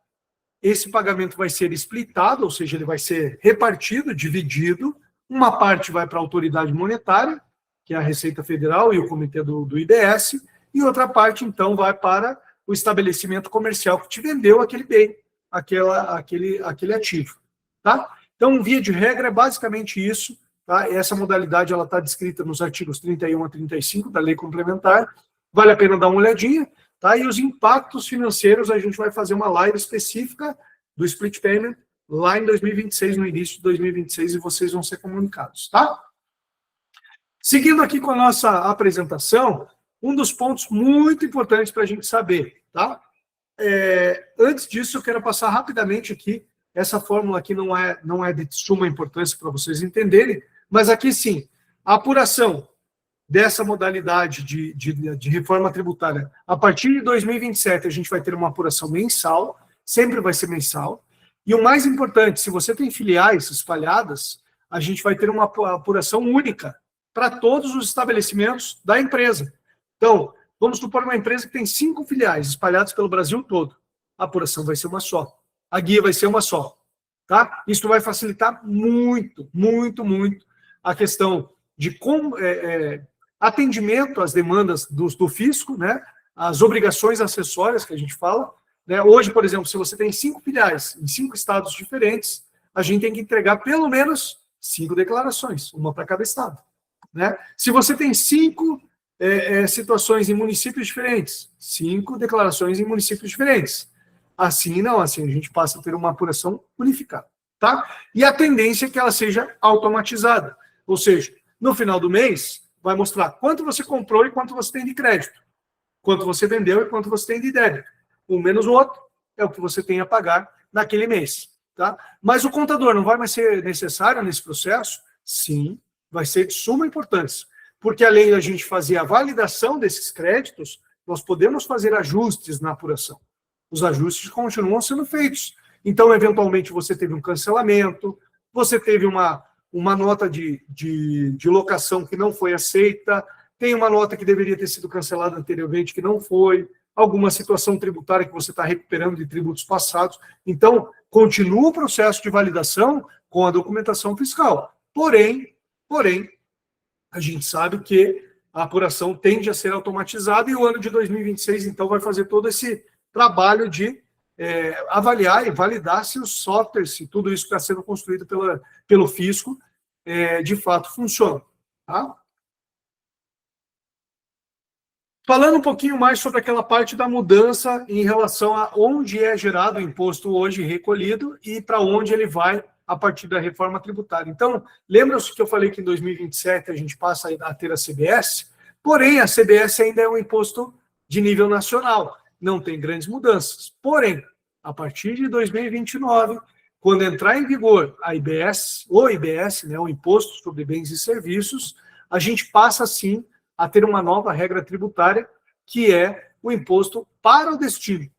[SPEAKER 1] esse pagamento vai ser splitado, ou seja, ele vai ser repartido, dividido. Uma parte vai para a autoridade monetária, que é a Receita Federal e o comitê do IDS, e outra parte, então, vai para o estabelecimento comercial que te vendeu aquele bem, aquele ativo. Tá? Então, via de regra, é basicamente isso. Tá? Essa modalidade está descrita nos artigos 31 a 35 da Lei Complementar. Vale a pena dar uma olhadinha. Tá? E os impactos financeiros, a gente vai fazer uma live específica do split payment lá em 2026, no início de 2026, e vocês vão ser comunicados. Tá? Seguindo aqui com a nossa apresentação, um dos pontos muito importantes para a gente saber. Tá? Antes disso, eu quero passar rapidamente aqui. Essa fórmula aqui não é de suma importância para vocês entenderem, mas aqui sim, a apuração dessa modalidade de reforma tributária, a partir de 2027, a gente vai ter uma apuração mensal, sempre vai ser mensal, e o mais importante, se você tem filiais espalhadas, a gente vai ter uma apuração única para todos os estabelecimentos da empresa. Então, vamos supor uma empresa que tem 5 filiais espalhadas pelo Brasil todo. A apuração vai ser uma só. A guia vai ser uma só. Tá? Isso vai facilitar muito, muito, muito a questão de atendimento às demandas do fisco, né? As obrigações acessórias que a gente fala. Né? Hoje, por exemplo, se você tem 5 filiais em 5 estados diferentes, a gente tem que entregar pelo menos 5 declarações, uma para cada estado. Né? Se você tem 5 situações em municípios diferentes, 5 declarações em municípios diferentes. Assim não, assim a gente passa a ter uma apuração unificada, tá? E a tendência é que ela seja automatizada, ou seja, no final do mês vai mostrar quanto você comprou e quanto você tem de crédito, quanto você vendeu e quanto você tem de débito. Um menos o outro é o que você tem a pagar naquele mês, tá? Mas o contador não vai mais ser necessário nesse processo? Sim, vai ser de suma importância, porque além da gente fazer a validação desses créditos, nós podemos fazer ajustes na apuração. Os ajustes continuam sendo feitos. Então, eventualmente, você teve um cancelamento, você teve uma nota de locação que não foi aceita, tem uma nota que deveria ter sido cancelada anteriormente que não foi, alguma situação tributária que você está recuperando de tributos passados. Então, continua o processo de validação com a documentação fiscal. Porém, a gente sabe que a apuração tende a ser automatizada e o ano de 2026, então, vai fazer todo esse trabalho de avaliar e validar se os softwares, se tudo isso que está sendo construído pelo fisco, de fato funciona. Tá? Falando um pouquinho mais sobre aquela parte da mudança em relação a onde é gerado o imposto hoje recolhido e para onde ele vai a partir da reforma tributária. Então, lembra-se que eu falei que em 2027 a gente passa a ter a CBS, porém a CBS ainda é um imposto de nível nacional. Não tem grandes mudanças. Porém, a partir de 2029, quando entrar em vigor a IBS, o IBS, né, o Imposto sobre Bens e Serviços, a gente passa, sim, a ter uma nova regra tributária, que é o imposto para o destino.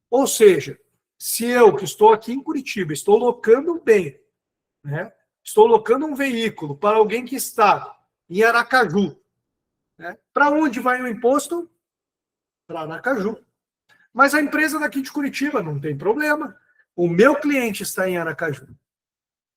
[SPEAKER 1] Ou seja, se eu, que estou aqui em Curitiba, estou locando um bem, né, estou locando um veículo para alguém que está em Aracaju, né, para onde vai o imposto? Para Aracaju. Mas a empresa daqui de Curitiba não tem problema. O meu cliente está em Aracaju.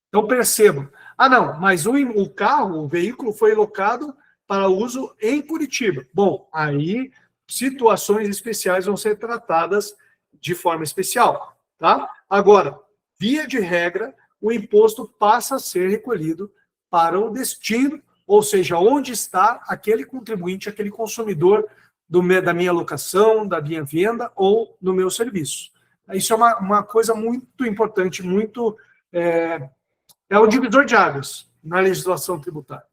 [SPEAKER 1] Então percebam. Não, mas o carro, o veículo foi locado para uso em Curitiba. Bom, aí situações especiais vão ser tratadas de forma especial. Tá? Agora, via de regra, o imposto passa a ser recolhido para o destino, ou seja, onde está aquele contribuinte, aquele consumidor da minha locação, da minha venda ou do meu serviço. Isso é uma coisa muito importante, muito é o divisor de águas na legislação tributária.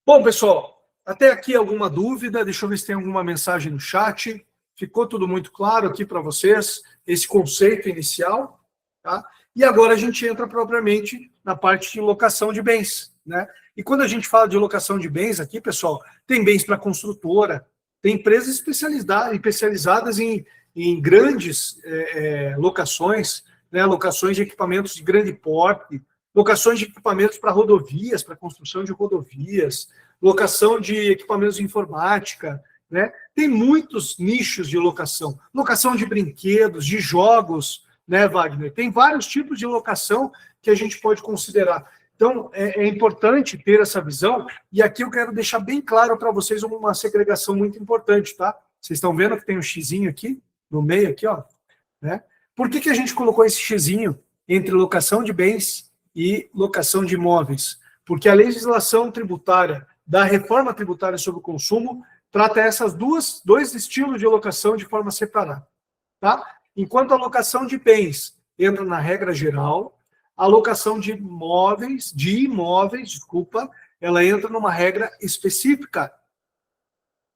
[SPEAKER 1] Bom, pessoal, até aqui alguma dúvida? Deixa eu ver se tem alguma mensagem no chat. Ficou tudo muito claro aqui para vocês, esse conceito inicial, tá? E agora a gente entra propriamente na parte de locação de bens, né? E quando a gente fala de locação de bens aqui, pessoal, tem bens para construtora, tem empresas especializadas em grandes locações, né? Locações de equipamentos de grande porte, locações de equipamentos para rodovias, para construção de rodovias, locação de equipamentos de informática. né? Tem muitos nichos de locação. Locação de brinquedos, de jogos, né, Wagner? Tem vários tipos de locação que a gente pode considerar. Então, é importante ter essa visão, e aqui eu quero deixar bem claro para vocês uma segregação muito importante, tá? Vocês estão vendo que tem um xizinho aqui, no meio aqui, ó, né? Por que a gente colocou esse xizinho entre locação de bens e locação de imóveis? Porque a legislação tributária da reforma tributária sobre o consumo trata essas dois estilos de locação de forma separada, tá? Enquanto a locação de bens entra na regra geral, a locação de imóveis, ela entra numa regra específica.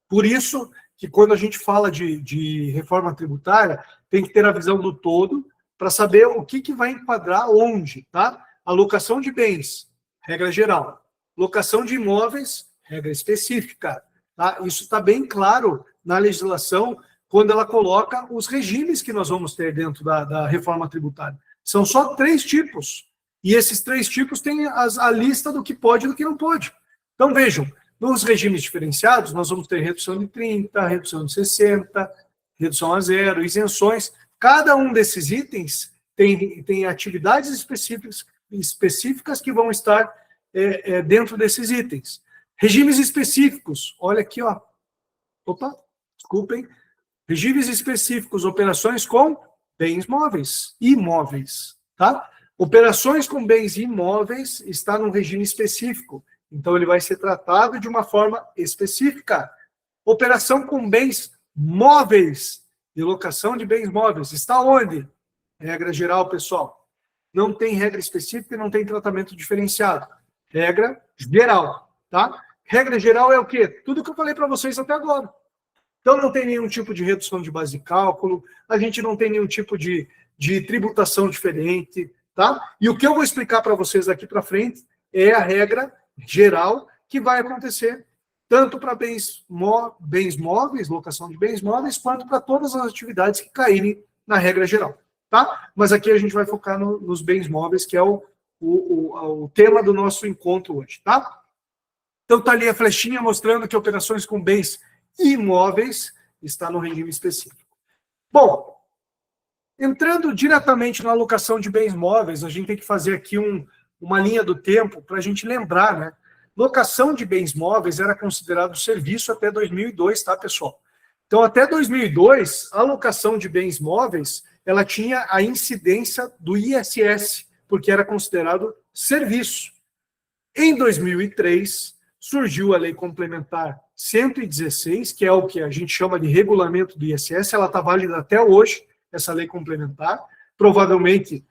[SPEAKER 1] Por isso que quando a gente fala de reforma tributária, tem que ter a visão do todo para saber o que vai enquadrar onde, tá? A locação de bens, regra geral. Locação de imóveis, regra específica. Tá? Isso está bem claro na legislação quando ela coloca os regimes que nós vamos ter dentro da reforma tributária. São só 3 tipos. E esses 3 tipos têm a lista do que pode e do que não pode. Então, vejam, nos regimes diferenciados, nós vamos ter redução de 30%, redução de 60%, redução a 0%, isenções. Cada um desses itens tem atividades específicas que vão estar dentro desses itens. Regimes específicos, olha aqui, ó. Opa, desculpem. Regimes específicos, operações com bens móveis e imóveis, tá? Operações com bens e imóveis está num regime específico, então ele vai ser tratado de uma forma específica. Operação com bens móveis, de locação de bens móveis, está onde? Regra geral, pessoal. Não tem regra específica e não tem tratamento diferenciado. Regra geral, tá? Regra geral é o quê? Tudo que eu falei para vocês até agora. Então, não tem nenhum tipo de redução de base de cálculo, a gente não tem nenhum tipo de tributação diferente, tá? E o que eu vou explicar para vocês daqui para frente é a regra geral que vai acontecer tanto para bens móveis, locação de bens móveis, quanto para todas as atividades que caírem na regra geral, tá? Mas aqui a gente vai focar nos bens móveis, que é o tema do nosso encontro hoje, tá? Então, está ali a flechinha mostrando que operações com bens imóveis está no regime específico. Bom, entrando diretamente na alocação de bens móveis, a gente tem que fazer aqui uma linha do tempo para a gente lembrar, né? Locação de bens móveis era considerado serviço até 2002, tá, pessoal? Então, até 2002, a locação de bens móveis, ela tinha a incidência do ISS, porque era considerado serviço. Em 2003, surgiu a Lei Complementar 116, que é o que a gente chama de regulamento do ISS, ela está válida até hoje, essa lei complementar, obviamente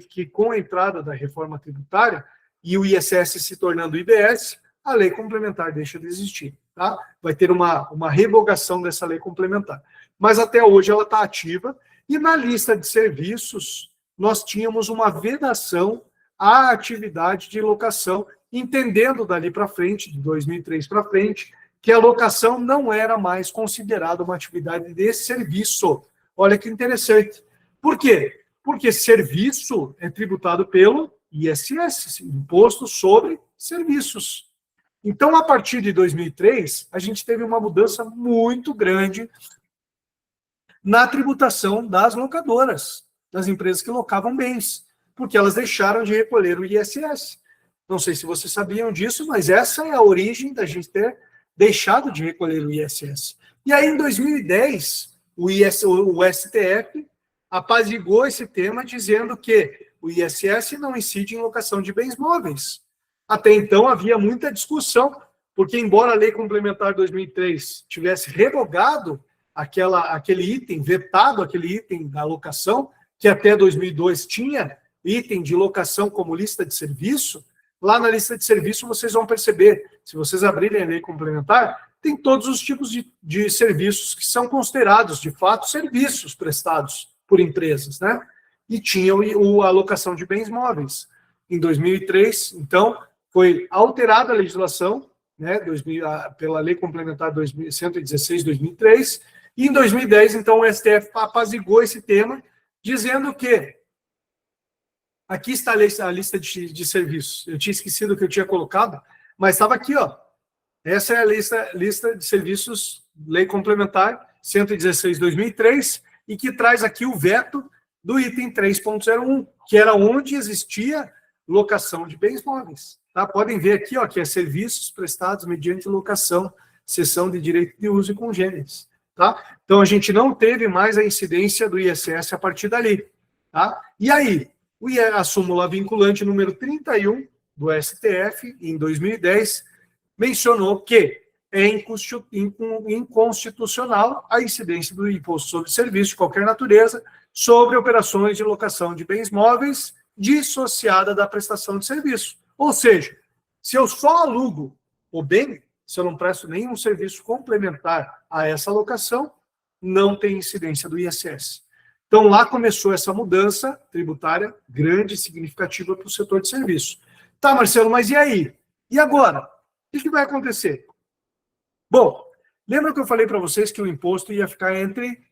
[SPEAKER 1] que com a entrada da reforma tributária e o ISS se tornando IBS, a lei complementar deixa de existir, tá? Vai ter uma revogação dessa lei complementar. Mas até hoje ela está ativa, e na lista de serviços nós tínhamos uma vedação à atividade de locação, entendendo dali para frente, de 2003 para frente, que a locação não era mais considerada uma atividade de serviço. Olha que interessante. Por quê? Porque serviço é tributado pelo ISS, Imposto sobre Serviços. Então, a partir de 2003, a gente teve uma mudança muito grande na tributação das locadoras, das empresas que locavam bens, porque elas deixaram de recolher o ISS. Não sei se vocês sabiam disso, mas essa é a origem da gente ter deixado de recolher o ISS. E aí, em 2010, o STF apaziguou esse tema, dizendo que o ISS não incide em locação de bens móveis. Até então, havia muita discussão, porque, embora a Lei Complementar 2003 tivesse revogado aquele item, vetado aquele item da locação, que até 2002 tinha item de locação como lista de serviço, lá na lista de serviço vocês vão perceber, se vocês abrirem a lei complementar, tem todos os tipos de serviços que são considerados, de fato, serviços prestados por empresas, né? E tinha a alocação de bens móveis. Em 2003, então, foi alterada a legislação, né, pela lei complementar 116/2003, e em 2010, então, o STF apaziguou esse tema, dizendo que aqui está a lista de serviços. Eu tinha esquecido o que eu tinha colocado, mas estava aqui, ó. Essa é a lista de serviços, Lei Complementar 116/2003, e que traz aqui o veto do item 3.01, que era onde existia locação de bens móveis. Tá? Podem ver aqui, ó, que é serviços prestados mediante locação, cessão de direito de uso e congêneres. Tá? Então, a gente não teve mais a incidência do ISS a partir dali. Tá? E aí, a súmula vinculante número 31 do STF, em 2010, mencionou que é inconstitucional a incidência do imposto sobre serviço de qualquer natureza sobre operações de locação de bens móveis dissociada da prestação de serviço. Ou seja, se eu só alugo o bem, se eu não presto nenhum serviço complementar a essa locação, não tem incidência do ISS. Então, lá começou essa mudança tributária grande e significativa para o setor de serviço. Tá, Marcelo, mas e aí? E agora? O que vai acontecer? Bom, lembra que eu falei para vocês que o imposto ia ficar entre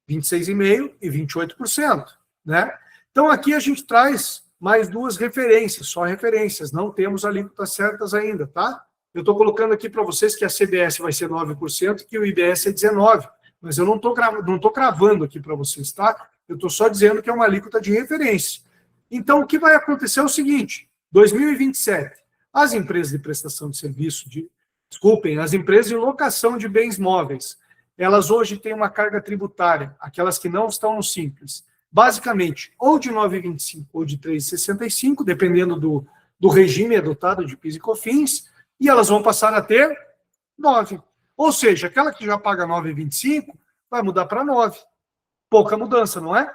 [SPEAKER 1] 26,5% e 28%, né? Então, aqui a gente traz mais duas referências, só referências, não temos alíquotas certas ainda, tá? Eu estou colocando aqui para vocês que a CBS vai ser 9% e que o IBS é 19%, mas eu não estou cravando aqui para vocês, tá? Eu estou só dizendo que é uma alíquota de referência. Então, o que vai acontecer é o seguinte, 2027, as empresas de prestação de serviço, as empresas de locação de bens móveis, elas hoje têm uma carga tributária, aquelas que não estão no Simples, basicamente, ou de 9,25 ou de 3,65, dependendo do regime adotado de PIS e COFINS, e elas vão passar a ter 9. Ou seja, aquela que já paga 9,25 vai mudar para 9. Pouca mudança, não é?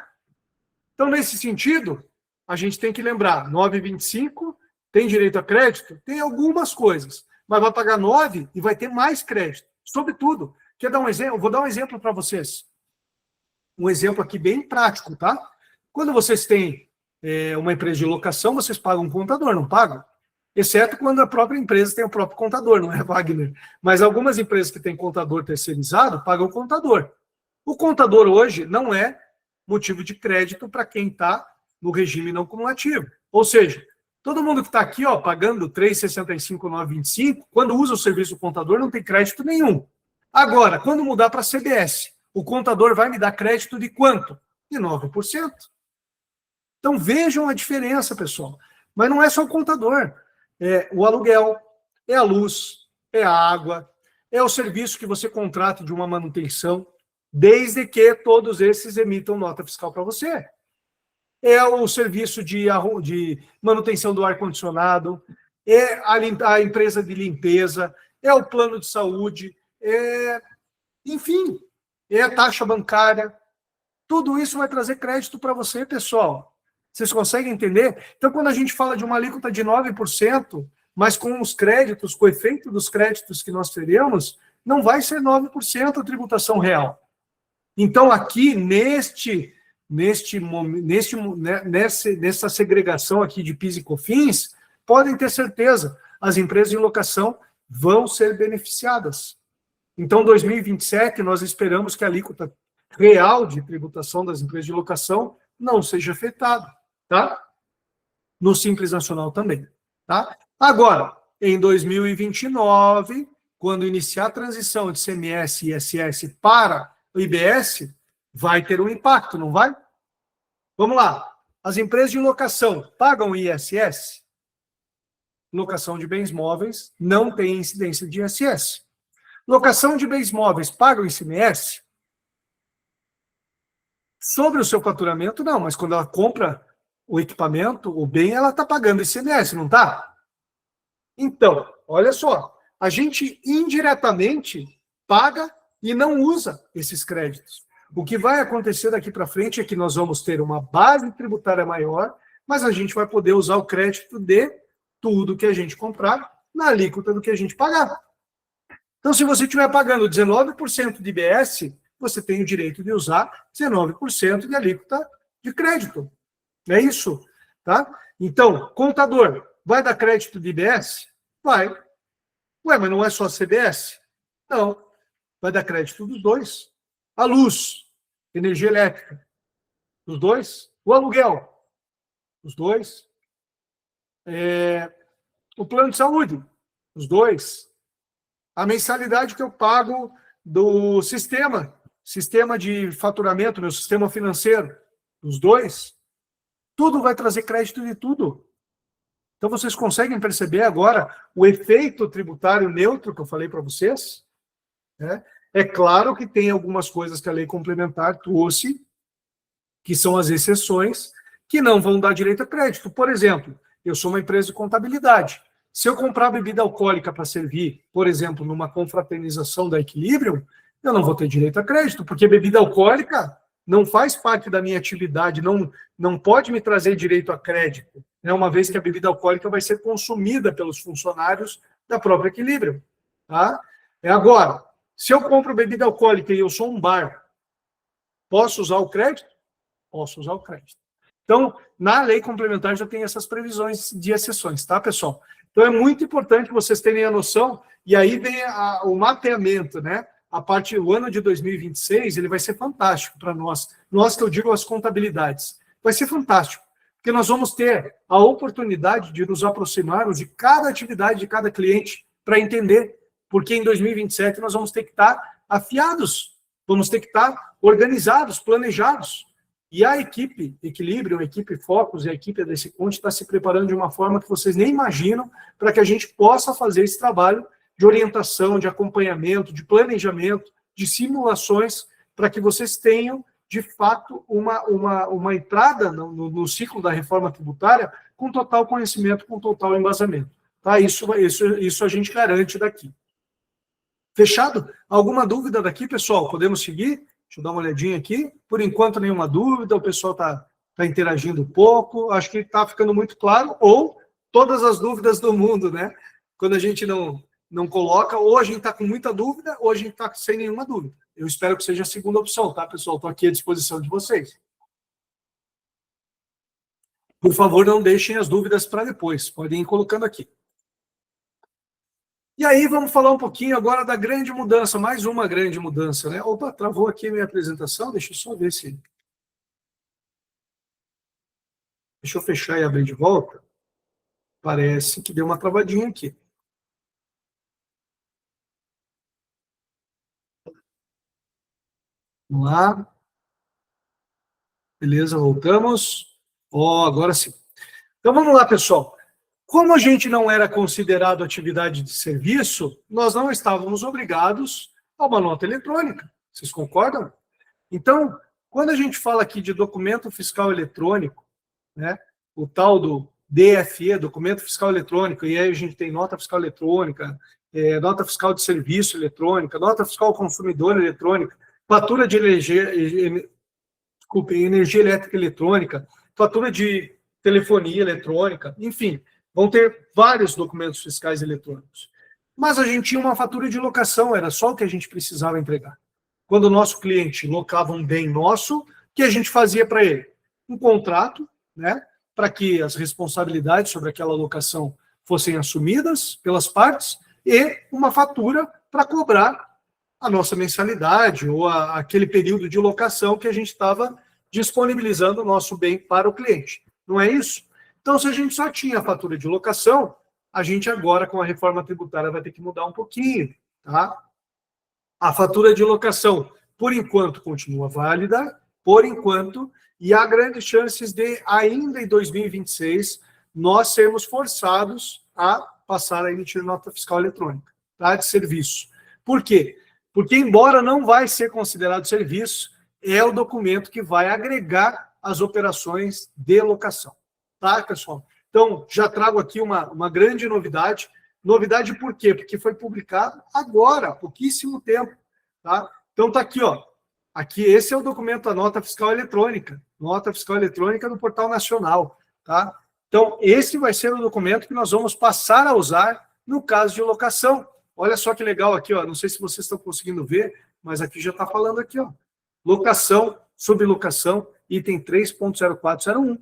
[SPEAKER 1] Então, nesse sentido, a gente tem que lembrar, 9,25 tem direito a crédito? Tem algumas coisas, mas vai pagar 9 e vai ter mais crédito. Sobretudo, quer dar um exemplo? Eu vou dar um exemplo para vocês. Um exemplo aqui bem prático, tá? Quando vocês têm uma empresa de locação, vocês pagam um contador, não pagam? Exceto quando a própria empresa tem o próprio contador, não é, Wagner? Mas algumas empresas que têm contador terceirizado pagam o contador. O contador hoje não é motivo de crédito para quem está no regime não cumulativo. Ou seja, todo mundo que está aqui, ó, pagando 3,65, 9,25, quando usa o serviço do contador, não tem crédito nenhum. Agora, quando mudar para a CBS, o contador vai me dar crédito de quanto? De 9%. Então, vejam a diferença, pessoal. Mas não é só o contador. É o aluguel, é a luz, é a água, é o serviço que você contrata de uma manutenção, desde que todos esses emitam nota fiscal para você. É o serviço de manutenção do ar-condicionado, é a empresa de limpeza, é o plano de saúde, enfim, é a taxa bancária. Tudo isso vai trazer crédito para você, pessoal. Vocês conseguem entender? Então, quando a gente fala de uma alíquota de 9%, mas com os créditos, com o efeito dos créditos que nós teremos, não vai ser 9% a tributação real. Então, aqui, nessa segregação aqui de PIS e COFINS, podem ter certeza, as empresas de locação vão ser beneficiadas. Então, 2027, nós esperamos que a alíquota real de tributação das empresas de locação não seja afetada, tá? No Simples Nacional também, tá? Agora, em 2029, quando iniciar a transição de CMS e ISS para o IBS, vai ter um impacto, não vai? Vamos lá. As empresas de locação pagam ISS? Locação de bens móveis não tem incidência de ISS. Locação de bens móveis paga o ICMS? Sobre o seu faturamento, não, mas quando ela compra o equipamento, o bem, ela está pagando ICMS, não está? Então, olha só, a gente indiretamente paga e não usa esses créditos. O que vai acontecer daqui para frente é que nós vamos ter uma base tributária maior, mas a gente vai poder usar o crédito de tudo que a gente comprar na alíquota do que a gente pagar. Então, se você estiver pagando 19% de IBS, você tem o direito de usar 19% de alíquota de crédito. É isso, tá? Então, contador, vai dar crédito de IBS? Vai. Ué, mas não é só CBS? Não. Vai dar crédito dos dois. A luz, energia elétrica, dos dois. O aluguel, os dois. O plano de saúde, os dois. a mensalidade que eu pago do sistema de faturamento, meu sistema financeiro, os dois, tudo vai trazer crédito de tudo. Então, vocês conseguem perceber agora o efeito tributário neutro que eu falei para vocês? Né? É claro que tem algumas coisas que a lei complementar trouxe, que são as exceções, que não vão dar direito a crédito. Por exemplo, eu sou uma empresa de contabilidade. Se eu comprar bebida alcoólica para servir, por exemplo, numa confraternização da Equilibrium, eu não vou ter direito a crédito, porque bebida alcoólica não faz parte da minha atividade, não pode me trazer direito a crédito, né, uma vez que a bebida alcoólica vai ser consumida pelos funcionários da própria Equilibrium. Tá? Agora, se eu compro bebida alcoólica e eu sou um bar, posso usar o crédito? Posso usar o crédito. Então, na lei complementar já tem essas previsões de exceções, tá, pessoal? Então, é muito importante vocês terem a noção, e aí vem o mapeamento, né? O ano de 2026, ele vai ser fantástico para nós que eu digo as contabilidades. Vai ser fantástico, porque nós vamos ter a oportunidade de nos aproximarmos de cada atividade, de cada cliente, para entender, porque em 2027 nós vamos ter que estar afiados, vamos ter que estar organizados, planejados. E a equipe Equilibrium, a equipe Focus e a equipe desse Conte está se preparando de uma forma que vocês nem imaginam para que a gente possa fazer esse trabalho de orientação, de acompanhamento, de planejamento, de simulações, para que vocês tenham, de fato, uma entrada no ciclo da reforma tributária com total conhecimento, com total embasamento. Tá? Isso a gente garante daqui. Fechado? Alguma dúvida daqui, pessoal? Podemos seguir? Deixa eu dar uma olhadinha aqui. Por enquanto, nenhuma dúvida. O pessoal está interagindo um pouco. Acho que está ficando muito claro. Ou todas as dúvidas do mundo, né? Quando a gente não coloca, ou a gente está com muita dúvida, ou a gente está sem nenhuma dúvida. Eu espero que seja a segunda opção, tá, pessoal? Estou aqui à disposição de vocês. Por favor, não deixem as dúvidas para depois. Podem ir colocando aqui. E aí, vamos falar um pouquinho agora da grande mudança, mais uma grande mudança, né? Opa, travou aqui a minha apresentação, deixa eu só ver se... Deixa eu fechar e abrir de volta. Parece que deu uma travadinha aqui. Vamos lá. Beleza, voltamos. Agora sim. Então, vamos lá, pessoal. Como a gente não era considerado atividade de serviço, nós não estávamos obrigados a uma nota eletrônica. Vocês concordam? Então, quando a gente fala aqui de documento fiscal eletrônico, né, o tal do DFE, documento fiscal eletrônico, e aí a gente tem nota fiscal eletrônica, nota fiscal de serviço eletrônica, nota fiscal ao consumidor eletrônica, fatura de energia elétrica eletrônica, fatura de telefonia eletrônica, enfim, vão ter vários documentos fiscais eletrônicos. Mas a gente tinha uma fatura de locação, era só o que a gente precisava entregar. Quando o nosso cliente locava um bem nosso, o que a gente fazia para ele? Um contrato, né, para que as responsabilidades sobre aquela locação fossem assumidas pelas partes, e uma fatura para cobrar a nossa mensalidade ou aquele período de locação que a gente estava disponibilizando o nosso bem para o cliente. Não é isso? Então, se a gente só tinha a fatura de locação, a gente agora, com a reforma tributária, vai ter que mudar um pouquinho. Tá? A fatura de locação, por enquanto, continua válida, por enquanto, e há grandes chances de, ainda em 2026, nós sermos forçados a passar a emitir nota fiscal eletrônica, tá? De serviço. Por quê? Porque, embora não vai ser considerado serviço, é o documento que vai agregar as operações de locação. Tá, pessoal? Então, já trago aqui uma grande novidade. Novidade por quê? Porque foi publicado agora, há pouquíssimo tempo. Tá? Então, está aqui, ó. Aqui, esse é o documento da nota fiscal eletrônica. Nota fiscal eletrônica no Portal Nacional. Tá? Então, esse vai ser o documento que nós vamos passar a usar no caso de locação. Olha só que legal aqui, ó. Não sei se vocês estão conseguindo ver, mas aqui já está falando aqui, ó. Locação, sublocação, item 3.0401.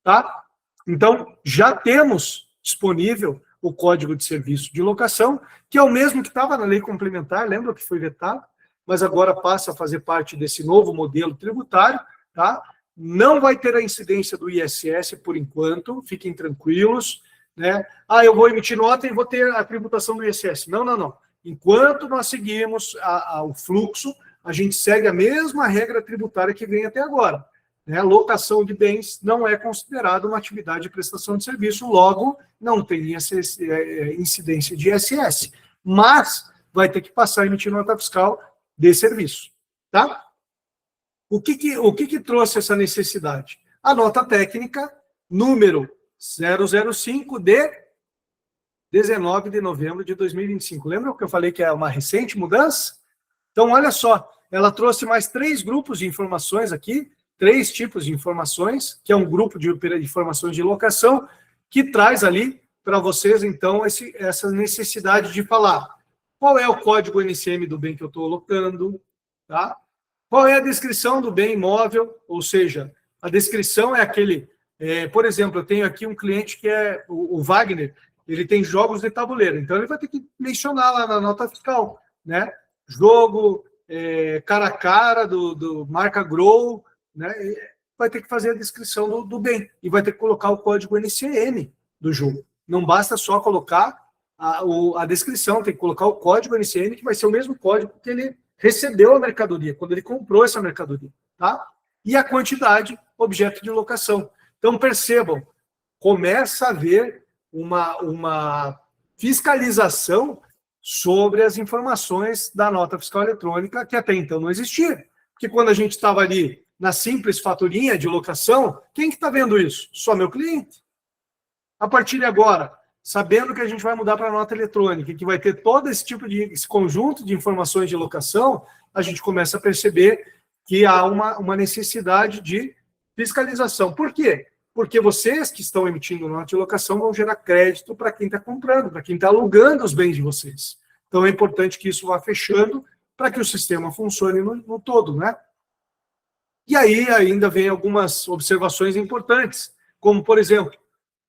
[SPEAKER 1] Tá? Então, já temos disponível o Código de Serviço de Locação, que é o mesmo que estava na lei complementar, lembra que foi vetado, mas agora passa a fazer parte desse novo modelo tributário, tá? Não vai ter a incidência do ISS por enquanto, fiquem tranquilos, né? Eu vou emitir nota e vou ter a tributação do ISS. Não, não, não. enquanto nós seguimos o fluxo, a gente segue a mesma regra tributária que vem até agora. Né? Locação de bens não é considerada uma atividade de prestação de serviço, logo não tem incidência de ISS, mas vai ter que passar a emitir nota fiscal de serviço. Tá? O que trouxe essa necessidade? A nota técnica número 005 de 19 de novembro de 2025. Lembra que eu falei que é uma recente mudança? Então, olha só, ela trouxe mais 3 grupos de informações aqui, 3 tipos de informações, que é um grupo de informações de locação, que traz ali para vocês, então, essa necessidade de falar qual é o código NCM do bem que eu estou locando, tá? Qual é a descrição do bem imóvel, ou seja, a descrição é aquele... por exemplo, eu tenho aqui um cliente que é o Wagner, ele tem jogos de tabuleiro, então ele vai ter que mencionar lá na nota fiscal, né? Jogo, cara a cara, do marca Grow, né? Vai ter que fazer a descrição do bem, e vai ter que colocar o código NCM do jogo. Não basta só colocar a descrição, tem que colocar o código NCM, que vai ser o mesmo código que ele recebeu a mercadoria, quando ele comprou essa mercadoria, tá? E a quantidade, objeto de locação. Então, percebam, começa a haver uma fiscalização sobre as informações da nota fiscal eletrônica, que até então não existia. Porque quando a gente estava ali na simples faturinha de locação, quem que está vendo isso? Só meu cliente. A partir de agora, sabendo que a gente vai mudar para a nota eletrônica, que vai ter todo esse conjunto de informações de locação, a gente começa a perceber que há uma necessidade de fiscalização. Por quê? Porque vocês que estão emitindo nota de locação vão gerar crédito para quem está comprando, para quem está alugando os bens de vocês. Então é importante que isso vá fechando para que o sistema funcione no todo, né? E aí ainda vem algumas observações importantes, como, por exemplo,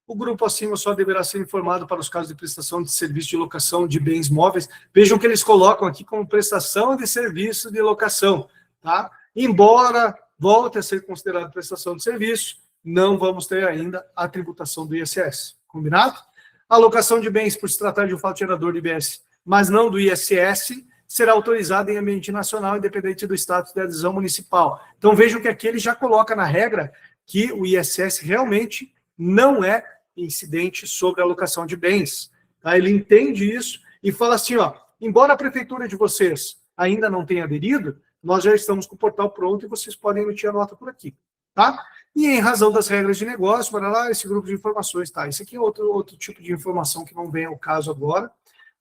[SPEAKER 1] o grupo acima só deverá ser informado para os casos de prestação de serviço de locação de bens móveis. Vejam que eles colocam aqui como prestação de serviço de locação, tá? Embora volte a ser considerado prestação de serviço, não vamos ter ainda a tributação do ISS. Combinado? A alocação de bens, por se tratar de um fato gerador de IBS, mas não do ISS, será autorizada em ambiente nacional, independente do status de adesão municipal. Então, vejam que aqui ele já coloca na regra que o ISS realmente não é incidente sobre a alocação de bens. Tá? Ele entende isso e fala assim, ó, embora a prefeitura de vocês ainda não tenha aderido, nós já estamos com o portal pronto e vocês podem emitir a nota por aqui. Tá? E em razão das regras de negócio, para lá, esse grupo de informações, tá? Esse aqui é outro tipo de informação que não vem ao caso agora.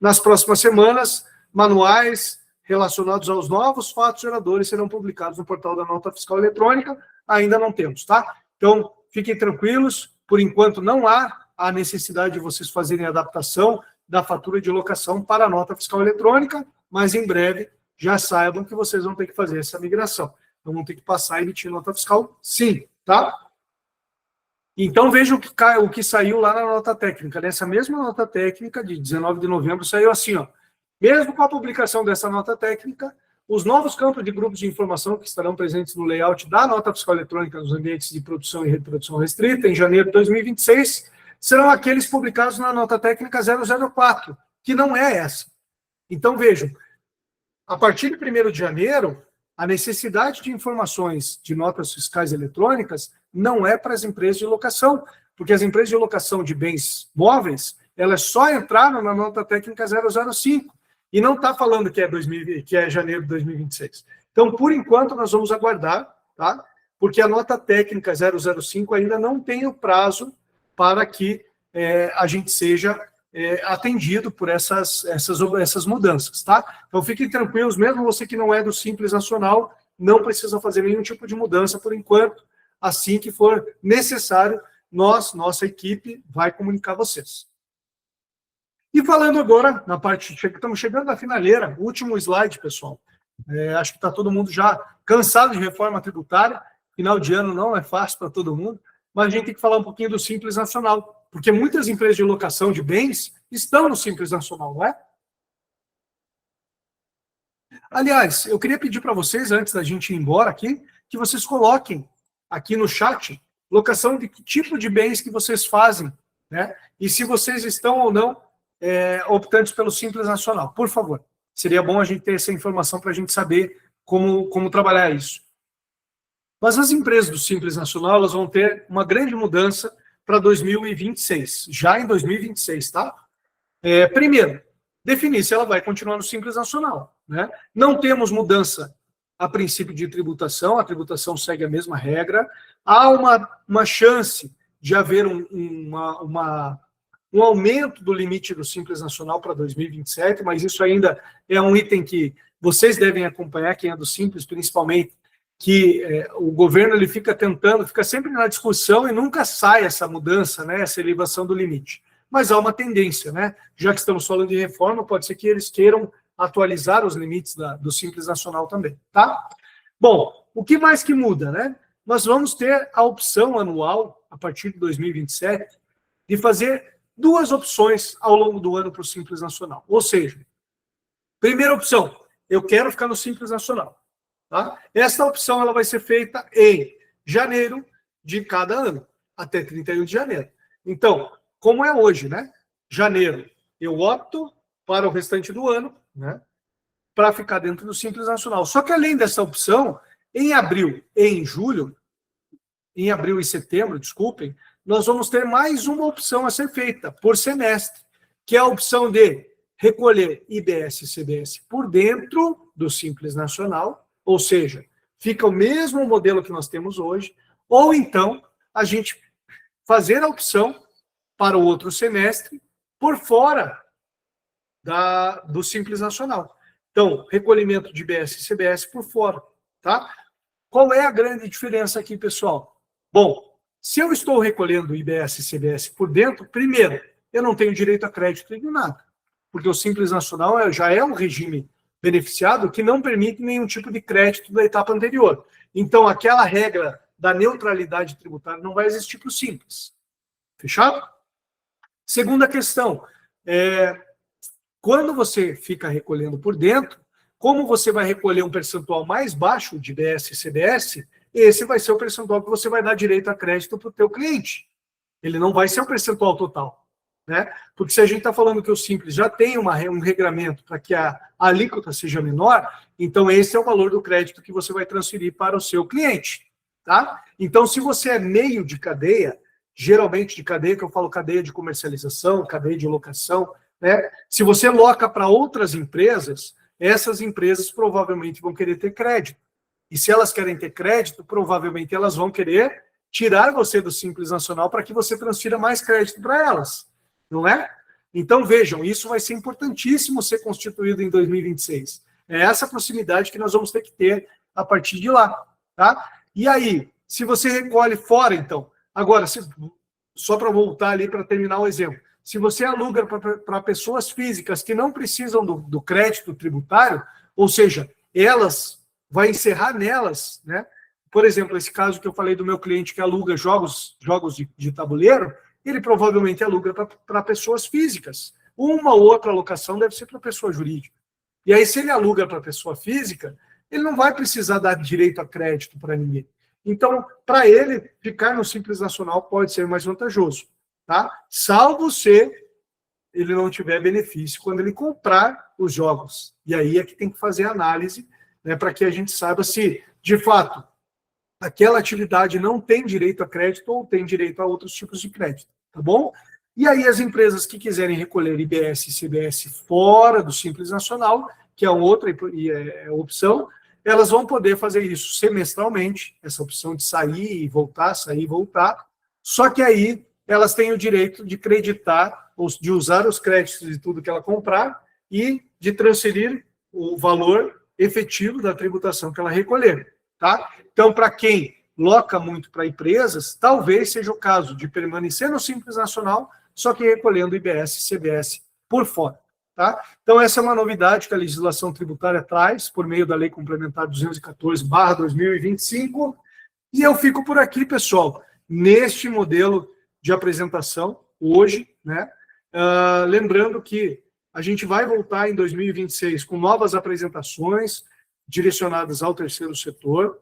[SPEAKER 1] Nas próximas semanas, manuais relacionados aos novos fatos geradores serão publicados no portal da nota fiscal eletrônica, ainda não temos, tá? Então, fiquem tranquilos, por enquanto não há a necessidade de vocês fazerem a adaptação da fatura de locação para a nota fiscal eletrônica, mas em breve já saibam que vocês vão ter que fazer essa migração. Então, vão ter que passar a emitir nota fiscal, sim, tá? Então, vejam o que saiu lá na nota técnica. Nessa mesma nota técnica, de 19 de novembro, saiu assim, ó. Mesmo com a publicação dessa nota técnica, os novos campos de grupos de informação que estarão presentes no layout da nota fiscal eletrônica nos ambientes de produção e reprodução restrita, em janeiro de 2026, serão aqueles publicados na nota técnica 004, que não é essa. Então, vejam, a partir de 1º de janeiro, a necessidade de informações de notas fiscais eletrônicas não é para as empresas de locação, porque as empresas de locação de bens móveis, elas só entraram na nota técnica 005, e não está falando que é janeiro de 2026. Então, por enquanto, nós vamos aguardar, tá? Porque a nota técnica 005 ainda não tem o prazo para que a gente seja atendido por essas mudanças, tá? Então, fiquem tranquilos, mesmo você que não é do Simples Nacional, não precisa fazer nenhum tipo de mudança por enquanto. Assim que for necessário, nossa equipe, vai comunicar vocês. E falando agora, na parte, estamos chegando na finaleira, último slide, pessoal. Acho que está todo mundo já cansado de reforma tributária, final de ano não é fácil para todo mundo, mas a gente tem que falar um pouquinho do Simples Nacional, porque muitas empresas de locação de bens estão no Simples Nacional, não é? Aliás, eu queria pedir para vocês, antes da gente ir embora aqui, que vocês coloquem aqui no chat locação de que tipo de bens que vocês fazem, né? E se vocês estão ou não optantes pelo Simples Nacional. Por favor, seria bom a gente ter essa informação para a gente saber como trabalhar isso. Mas as empresas do Simples Nacional, elas vão ter uma grande mudança para 2026, já em 2026, tá? Primeiro, definir se ela vai continuar no Simples Nacional, né? Não temos mudança a princípio de tributação, a tributação segue a mesma regra. Há uma chance de haver um aumento do limite do Simples Nacional para 2027, mas isso ainda é um item que vocês devem acompanhar, quem é do Simples, principalmente, que o governo ele fica sempre na discussão e nunca sai essa mudança, né, essa elevação do limite. Mas há uma tendência, né? Já que estamos falando de reforma, pode ser que eles queiram atualizar os limites do Simples Nacional também, tá? Bom, o que mais que muda, né? Nós vamos ter a opção anual, a partir de 2027, de fazer 2 opções ao longo do ano para o Simples Nacional. Ou seja, primeira opção, eu quero ficar no Simples Nacional. Tá? Essa opção ela vai ser feita em janeiro de cada ano, até 31 de janeiro. Então, como é hoje, né? Janeiro, eu opto para o restante do ano, né? Para ficar dentro do Simples Nacional. Só que além dessa opção, em abril e setembro, desculpem, nós vamos ter mais uma opção a ser feita por semestre, que é a opção de recolher IBS e CBS por dentro do Simples Nacional, ou seja, fica o mesmo modelo que nós temos hoje, ou então a gente fazer a opção para o outro semestre por fora do Simples Nacional. Então, recolhimento de IBS e CBS por fora, tá? Qual é a grande diferença aqui, pessoal? Bom, se eu estou recolhendo IBS e CBS por dentro, primeiro, eu não tenho direito a crédito em nada, porque o Simples Nacional já é um regime beneficiado que não permite nenhum tipo de crédito da etapa anterior. Então, aquela regra da neutralidade tributária não vai existir para o Simples. Fechado? Segunda questão, quando você fica recolhendo por dentro, como você vai recolher um percentual mais baixo de IBS e CBS, esse vai ser o percentual que você vai dar direito a crédito para o teu cliente. Ele não vai ser o percentual total, né? Porque se a gente está falando que o Simples já tem um regramento para que a alíquota seja menor, então esse é o valor do crédito que você vai transferir para o seu cliente, tá? Então, se você é meio de cadeia, geralmente de cadeia, que eu falo cadeia de comercialização, cadeia de locação, né? Se você loca para outras empresas, essas empresas provavelmente vão querer ter crédito. E se elas querem ter crédito, provavelmente elas vão querer tirar você do Simples Nacional para que você transfira mais crédito para elas, não é? Então, vejam, isso vai ser importantíssimo ser constituído em 2026. É essa proximidade que nós vamos ter que ter a partir de lá, tá? E aí, se você recolhe fora, então, agora, só para voltar ali para terminar o exemplo, se você aluga para pessoas físicas que não precisam do crédito tributário, ou seja, vai encerrar nelas, né? Por exemplo, esse caso que eu falei do meu cliente que aluga jogos de tabuleiro, ele provavelmente aluga para pessoas físicas. Uma ou outra alocação deve ser para pessoa jurídica. E aí, se ele aluga para pessoa física, ele não vai precisar dar direito a crédito para ninguém. Então, para ele, ficar no Simples Nacional pode ser mais vantajoso, tá? Salvo se ele não tiver benefício quando ele comprar os jogos. E aí é que tem que fazer a análise, né, para que a gente saiba se, de fato, aquela atividade não tem direito a crédito ou tem direito a outros tipos de crédito, tá bom? E aí as empresas que quiserem recolher IBS e CBS fora do Simples Nacional, que é outra opção, elas vão poder fazer isso semestralmente, essa opção de sair e voltar, só que aí elas têm o direito de creditar, ou de usar os créditos de tudo que ela comprar e de transferir o valor efetivo da tributação que ela recolher, tá? Então, para quem loca muito para empresas, talvez seja o caso de permanecer no Simples Nacional, só que recolhendo IBS e CBS por fora, tá? Então, essa é uma novidade que a legislação tributária traz, por meio da Lei Complementar 214/2025, e eu fico por aqui, pessoal, neste modelo de apresentação, hoje, né? Lembrando que a gente vai voltar em 2026 com novas apresentações direcionadas ao terceiro setor,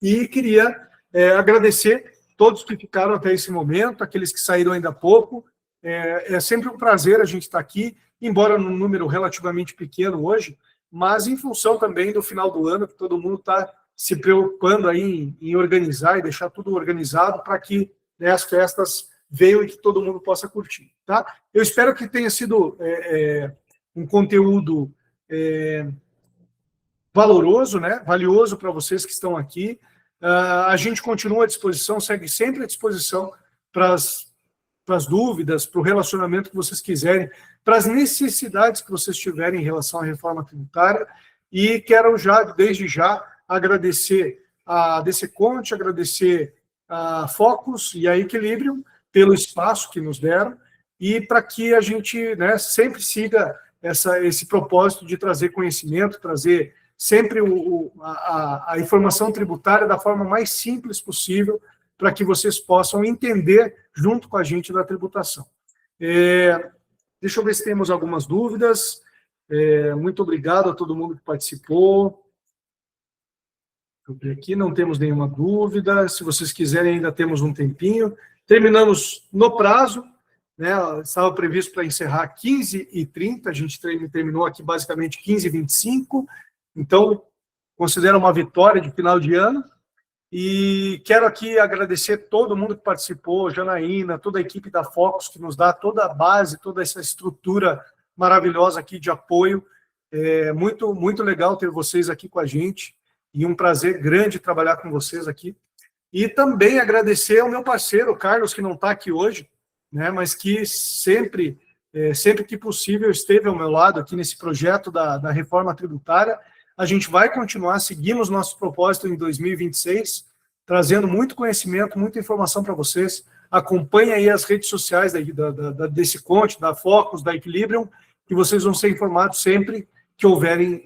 [SPEAKER 1] e queria agradecer todos que ficaram até esse momento, aqueles que saíram ainda há pouco, É sempre um prazer a gente estar aqui, embora num número relativamente pequeno hoje, mas em função também do final do ano, que todo mundo está se preocupando aí em organizar e deixar tudo organizado para que, né, as festas venham e que todo mundo possa curtir, tá? Eu espero que tenha sido um conteúdo valoroso, né? Valioso para vocês que estão aqui. A gente continua à disposição, segue sempre à disposição para as dúvidas, para o relacionamento que vocês quiserem, para as necessidades que vocês tiverem em relação à reforma tributária. E quero já, desde já, agradecer a DC Conte, agradecer a Focus e a Equilibrium pelo espaço que nos deram e para que a gente, né, sempre siga esse propósito de trazer conhecimento, trazer sempre a informação tributária da forma mais simples possível para que vocês possam entender junto com a gente da tributação. Deixa eu ver se temos algumas dúvidas. Muito obrigado a todo mundo que participou. Aqui não temos nenhuma dúvida. Se vocês quiserem, ainda temos um tempinho. Terminamos no prazo, né? Estava previsto para encerrar 15h30, a gente terminou aqui basicamente 15h25. Então, considero uma vitória de final de ano. E quero aqui agradecer todo mundo que participou, Janaína, toda a equipe da Focus, que nos dá toda a base, toda essa estrutura maravilhosa aqui de apoio. Muito, muito legal ter vocês aqui com a gente. E um prazer grande trabalhar com vocês aqui. E também agradecer ao meu parceiro, Carlos, que não está aqui hoje, né, mas que sempre que possível, esteve ao meu lado aqui nesse projeto da reforma tributária. A gente vai continuar, seguimos nosso propósito em 2026, trazendo muito conhecimento, muita informação para vocês. Acompanhe aí as redes sociais da DC Conte, da Focus, da Equilibrium, que vocês vão ser informados sempre que houverem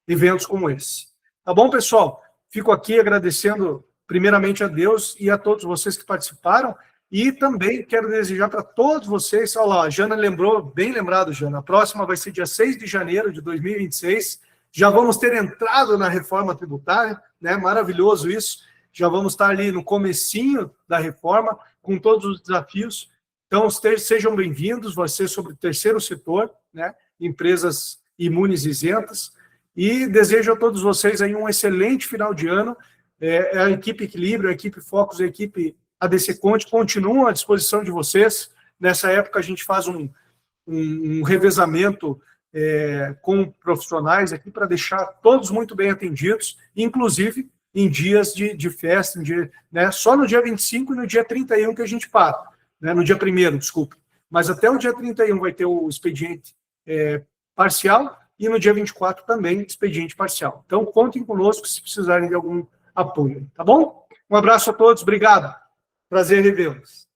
[SPEAKER 1] eventos como esse. Tá bom, pessoal? Fico aqui agradecendo primeiramente a Deus e a todos vocês que participaram, e também quero desejar para todos vocês, olha lá, a Jana lembrou, bem lembrado, Jana, a próxima vai ser dia 6 de janeiro de 2026, já vamos ter entrado na reforma tributária, né? Maravilhoso isso, já vamos estar ali no comecinho da reforma, com todos os desafios. Então, sejam bem-vindos, vai ser sobre o terceiro setor, né? Empresas imunes isentas, e desejo a todos vocês aí um excelente final de ano. A equipe Equilíbrio, a equipe Focus, a equipe ADC Conte continuam à disposição de vocês. Nessa época, a gente faz um revezamento com profissionais aqui para deixar todos muito bem atendidos, inclusive em dias de festa, né, só no dia 25 e no dia 31 que a gente para, né, no dia 1º, desculpe. Mas até o dia 31 vai ter o expediente parcial e no dia 24 também expediente parcial. Então, contem conosco se precisarem de algum apoio, tá bom? Um abraço a todos, obrigado. Prazer revê-los.